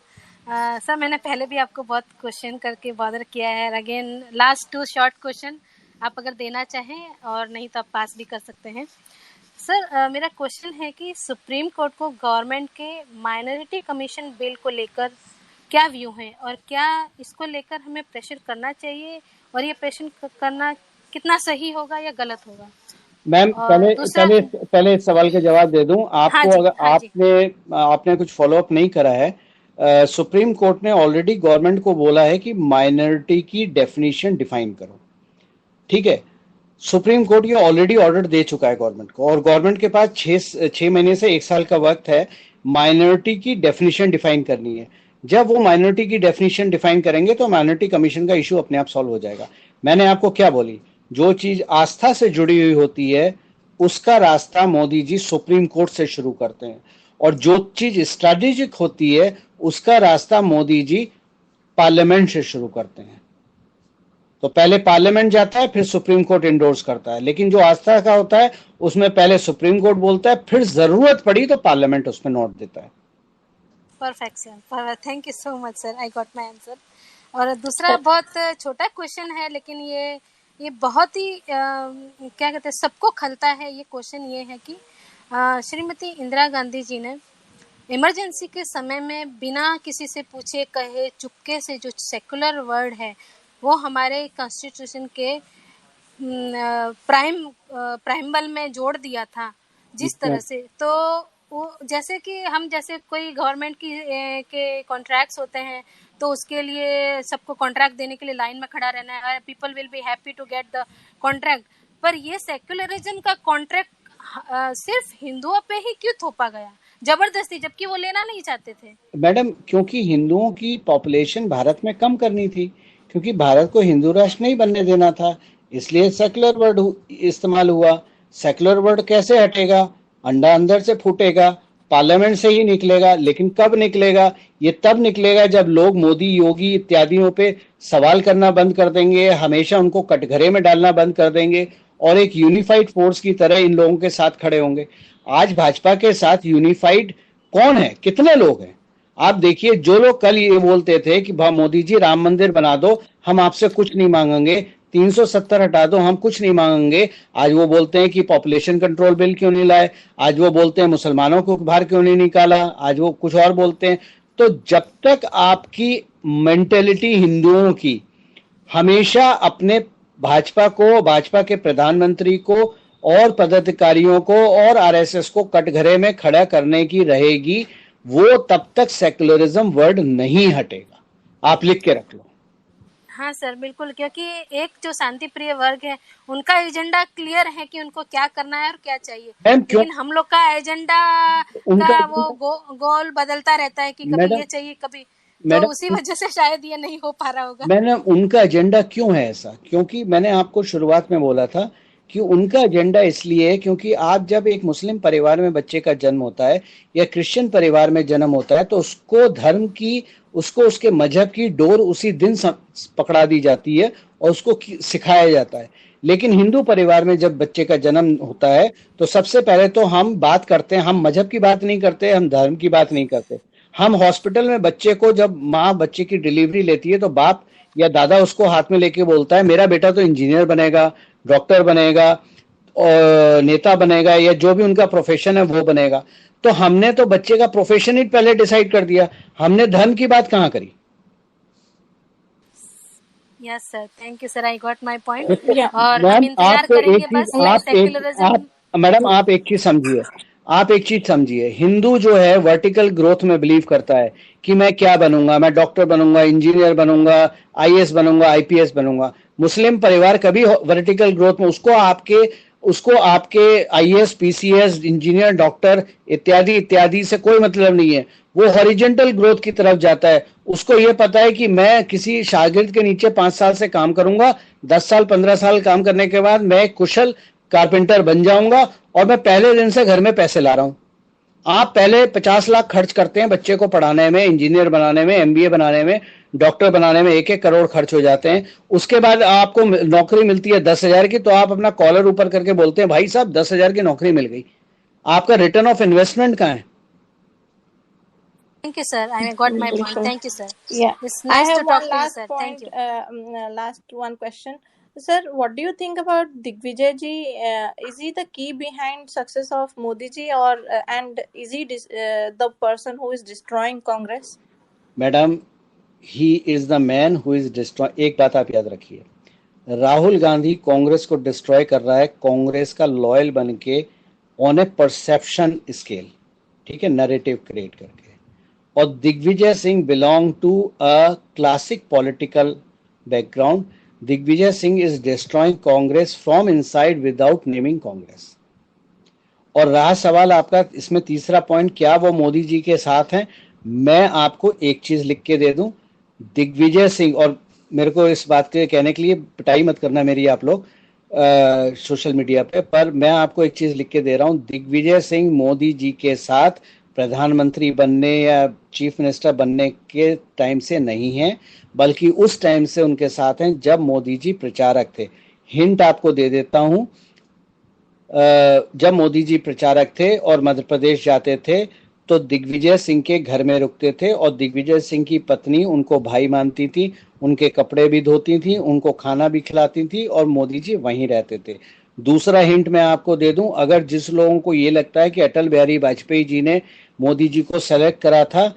Sir, मैंने पहले भी आपको बहुत क्वेश्चन करके बॉदर किया है. अगेन लास्ट 2 शॉर्ट क्वेश्चन आप अगर देना चाहें, और नहीं तो आप पास भी कर सकते हैं. सर, मेरा क्वेश्चन है कि सुप्रीम कोर्ट को गवर्नमेंट के माइनॉरिटी कमीशन बिल को लेकर क्या व्यू है, और क्या इसको लेकर हमें प्रेशर करना चाहिए, और ये प्रेशर करना कितना सही होगा या गलत होगा? मैम, पहले इस सवाल का जवाब दे दूं आपको. अगर आपने कुछ फॉलोअप नहीं करा है, सुप्रीम कोर्ट ने ऑलरेडी गवर्नमेंट को बोला है कि माइनॉरिटी की डेफिनेशन डिफाइन करो. ठीक है, सुप्रीम कोर्ट ये ऑलरेडी ऑर्डर दे चुका है गवर्नमेंट को, और गवर्नमेंट के पास 6 महीने से 1 साल का वक्त है माइनॉरिटी की डेफिनेशन डिफाइन करनी है. जब वो माइनॉरिटी की डेफिनेशन डिफाइन करेंगे तो माइनॉरिटी कमीशन का इशू अपने आप सॉल्व हो जाएगा. मैंने आपको क्या बोली, जो चीज आस्था से जुड़ी हुई होती है उसका रास्ता मोदी जी सुप्रीम कोर्ट से शुरू करते हैं, और जो चीज स्ट्रेटेजिक होती है उसका रास्ता मोदी जी पार्लियामेंट से शुरू करते हैं. तो पहले पार्लियामेंट जाता है, फिर सुप्रीम कोर्ट इंडोर्स करता है. लेकिन जो आस्था का होता है उसमें पहले सुप्रीम कोर्ट बोलता है, फिर जरूरत पड़ी तो पार्लियामेंट उसमें नोट देता है. Perfect sir, thank you so much sir, I got my answer. और दूसरा बहुत छोटा क्वेश्चन है, लेकिन ये बहुत ही क्या कहते हैं, सबको खलता है. ये क्वेश्चन ये है कि श्रीमती इंदिरा गांधी जी ने इमरजेंसी के समय में बिना किसी से पूछे कहे चुपके से जो सेकुलर वर्ड है वो हमारे कॉन्स्टिट्यूशन के प्राइमबल में जोड़ दिया था जिस तरह से. तो वो जैसे कि हम जैसे कोई गवर्नमेंट के कॉन्ट्रैक्ट्स होते हैं तो उसके लिए सबको कॉन्ट्रैक्ट देने के लिए लाइन में खड़ा रहना है, people will be happy to get the contract. पर ये सेक्युलरिज्म का कॉन्ट्रैक्ट सिर्फ हिंदुओं पे ही क्यों थोपा गया जबरदस्ती, जबकि वो लेना नहीं चाहते थे? मैडम, क्योंकि हिंदुओं की पॉपुलेशन भारत में कम करनी थी, क्योंकि भारत को हिंदू राष्ट्र नहीं बनने देना था, इसलिए सेक्युलर वर्ड इस्तेमाल हुआ। सेक्युलर वर्ड कैसे हटेगा? अंडा अंदर से फूटेगा, पार्लियामेंट से ही निकलेगा। लेकिन कब निकलेगा? ये तब निकलेगा जब लोग मोदी, योगी इत्यादियों पे सवाल करना बंद कर देंगे, हमेशा उनको कटघरे में डालना बंद कर देंगे और एक यूनिफाइड फोर्स की तरह इन लोगों के साथ खड़े होंगे। आज भाजपा के साथ यूनिफाइड कौन है? कितने लोग हैं? आप देखिए, जो लोग कल ये बोलते थे कि मोदी जी राम मंदिर बना दो, हम आपसे कुछ नहीं मांगेंगे, 370 हटा दो, हम कुछ नहीं मांगेंगे, आज वो बोलते हैं कि पॉपुलेशन कंट्रोल बिल क्यों नहीं लाए, आज वो बोलते हैं मुसलमानों को बाहर क्यों नहीं निकाला, आज वो कुछ और बोलते हैं। तो जब तक आपकी मेंटेलिटी हिंदुओं की हमेशा अपने भाजपा को, भाजपा के प्रधानमंत्री को और पदाधिकारियों को और आरएसएस को कटघरे में खड़ा करने की रहेगी, वो तब तक सेक्युलरिज्म वर्ड नहीं हटेगा। आप लिख के रख लो। हाँ सर, बिल्कुल, क्योंकि एक जो शांति प्रिय वर्ग है उनका एजेंडा क्लियर है कि उनको क्या करना है और क्या चाहिए, लेकिन हम लोग का एजेंडा का वो गोल बदलता रहता है कि कभी ये चाहिए, कभी तो उसी वजह से शायद ये नहीं हो पा रहा होगा। मैंने उनका एजेंडा क्यों है ऐसा? क्योंकि मैंने आपको शुरुआत में बोला था कि उनका एजेंडा इसलिए है क्योंकि आप जब एक मुस्लिम परिवार में बच्चे का जन्म होता है या क्रिश्चियन परिवार में जन्म होता है तो उसको धर्म की, उसको उसके मजहब की डोर उसी दिन पकड़ा दी जाती है और उसको सिखाया जाता है। लेकिन हिंदू परिवार में जब बच्चे का जन्म होता है तो सबसे पहले तो हम बात करते हैं, हम मजहब की बात नहीं करते, हम धर्म की बात नहीं करते। हम हॉस्पिटल में बच्चे को, जब माँ बच्चे की डिलीवरी लेती है तो बाप या दादा उसको हाथ में लेके बोलता है मेरा बेटा तो इंजीनियर बनेगा, डॉक्टर बनेगा, और नेता बनेगा, या जो भी उनका प्रोफेशन है वो बनेगा। तो हमने तो बच्चे का प्रोफेशन ही पहले डिसाइड कर दिया, हमने धर्म की बात कहाँ करी? Yes sir, thank you sir, I got my point. और हम इंतजार करेंगे बस सेक्युलरिज्म। मैडम आप एक चीज समझिए, आप एक चीज समझिए, हिंदू जो है वर्टिकल ग्रोथ में बिलीव करता है कि मैं क्या बनूंगा, मैं डॉक्टर बनूंगा, इंजीनियर बनूंगा, आईएएस बनूंगा, आईपीएस बनूंगा। मुस्लिम परिवार कभी वर्टिकल ग्रोथ में उसको आपके आईएएस, पीसीएस, इंजीनियर, डॉक्टर इत्यादि इत्यादि से कोई मतलब नहीं है। वो हॉरिजेंटल ग्रोथ की तरफ जाता है। उसको ये पता है कि मैं किसी शागिर्द के नीचे 5 साल से काम करूंगा, 10 साल 15 साल काम करने के बाद मैं कुशल कारपेंटर बन जाऊंगा और मैं पहले दिन से घर में पैसे ला रहा हूं। आप पहले 50 लाख खर्च करते हैं बच्चे को पढ़ाने में, इंजीनियर बनाने में, एमबीए बनाने में, डॉक्टर बनाने में 1-1 करोड़ खर्च हो जाते हैं। उसके बाद आपको नौकरी मिलती है 10,000 की, तो आप अपना कॉलर ऊपर करके बोलते हैं भाई साहब 10,000 की नौकरी मिल गई। आपका रिटर्न ऑफ इन्वेस्टमेंट कहाँ है? Thank you, sir. I got my point. Thank you, sir. Yeah, It's nice I have to talk one to you, last sir. point. Thank you. Last one question, sir. What do you think about Digvijay ji? Is he the key behind success of Modi ji, or and is he the person who is destroying Congress? Madam, he is the man who is destroy। एक बात आप याद रखिए, राहुल गांधी कांग्रेस को destroy कर रहा है कांग्रेस का लॉयल बन के, ऑन ए परसेप्शन स्केल, ठीक है, नैरेटिव क्रिएट करके। और Digvijay Singh belong to a classic political background. Digvijay Singh is destroying Congress from inside without naming Congress. और रहा सवाल आपका इसमें तीसरा पॉइंट, क्या वो मोदी जी के साथ हैं? मैं आपको एक चीज लिख के दे दूं, दिग्विजय सिंह, और मेरे को इस बात के कहने के लिए पिटाई मत करना मेरी आप लोग सोशल मीडिया पे, पर मैं आपको एक चीज लिख के दे रहा हूं, दिग्विजय सिंह मोदी जी के साथ प्रधानमंत्री बनने या चीफ मिनिस्टर बनने के टाइम से नहीं है, बल्कि उस टाइम से उनके साथ हैं जब मोदी जी प्रचारक थे। हिंट आपको दे देता हूं, जब मोदी जी प्रचारक थे और मध्य प्रदेश जाते थे तो दिग्विजय सिंह के घर में रुकते थे और दिग्विजय सिंह की पत्नी उनको भाई मानती थी, उनके कपड़े भी धोती थी, उनको खाना भी खिलाती थी और मोदी जी वहीं रहते थे। दूसरा हिंट मैं आपको दे दूं, अगर जिस लोगों को ये लगता है कि अटल बिहारी वाजपेयी जी ने मोदी जी को सेलेक्ट करा था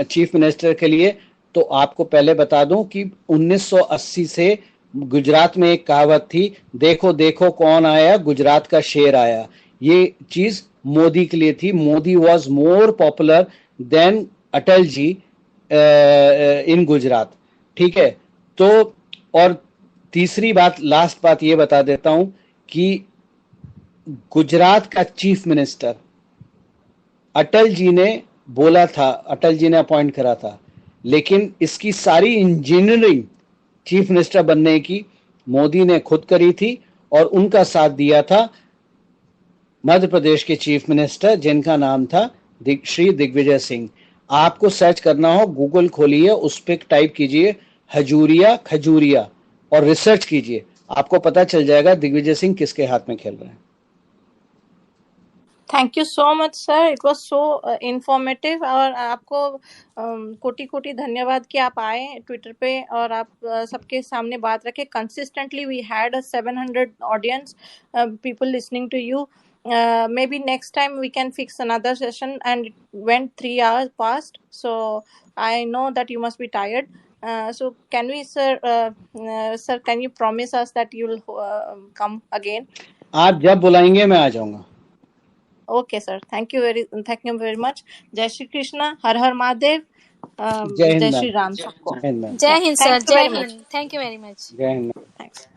चीफ मिनिस्टर के लिए, तो आपको पहले बता दूं कि 1980 से गुजरात में एक कहावत थी, देखो देखो कौन आया, गुजरात का शेर आया। ये चीज मोदी के लिए थी। Modi was more popular than Atal ji in Gujarat, ठीक है। तो और तीसरी बात, लास्ट बात ये बता देता हूं कि गुजरात का चीफ मिनिस्टर अटल जी ने बोला था, अटल जी ने अपॉइंट करा था, लेकिन इसकी सारी इंजीनियरिंग चीफ मिनिस्टर बनने की मोदी ने खुद करी थी और उनका साथ दिया था मध्य प्रदेश के चीफ मिनिस्टर जिनका नाम था श्री दिग्विजय सिंह। आपको सर्च करना हो, गूगल खोलिए, उस पर टाइप कीजिए हजूरिया खजूरिया और रिसर्च कीजिए, आपको पता चल जाएगा दिग्विजय सिंह किसके हाथ में खेल रहे हैं। Thank you so much sir, it was so informative और आपको कोटि कोटि धन्यवाद कि आप आए ट्विटर पे और आप सबके सामने बात रखे। Consistently we had a 700 audience people listening to you. Maybe next time we can fix another session, and it went 3 hours past, so I know that you must be tired. So can we sir can you promise us that you'll come again? आप जब बुलाएंगे मैं आ जाऊंगा। Okay sir, thank you very much. Jai Shri Krishna, Har Har Mahadev, जय Hind Jai ma'am. Shri Ram सबको। जय Hind sir, Thank you जय very much. Hind, thank you very much. जय हिंद। Thanks.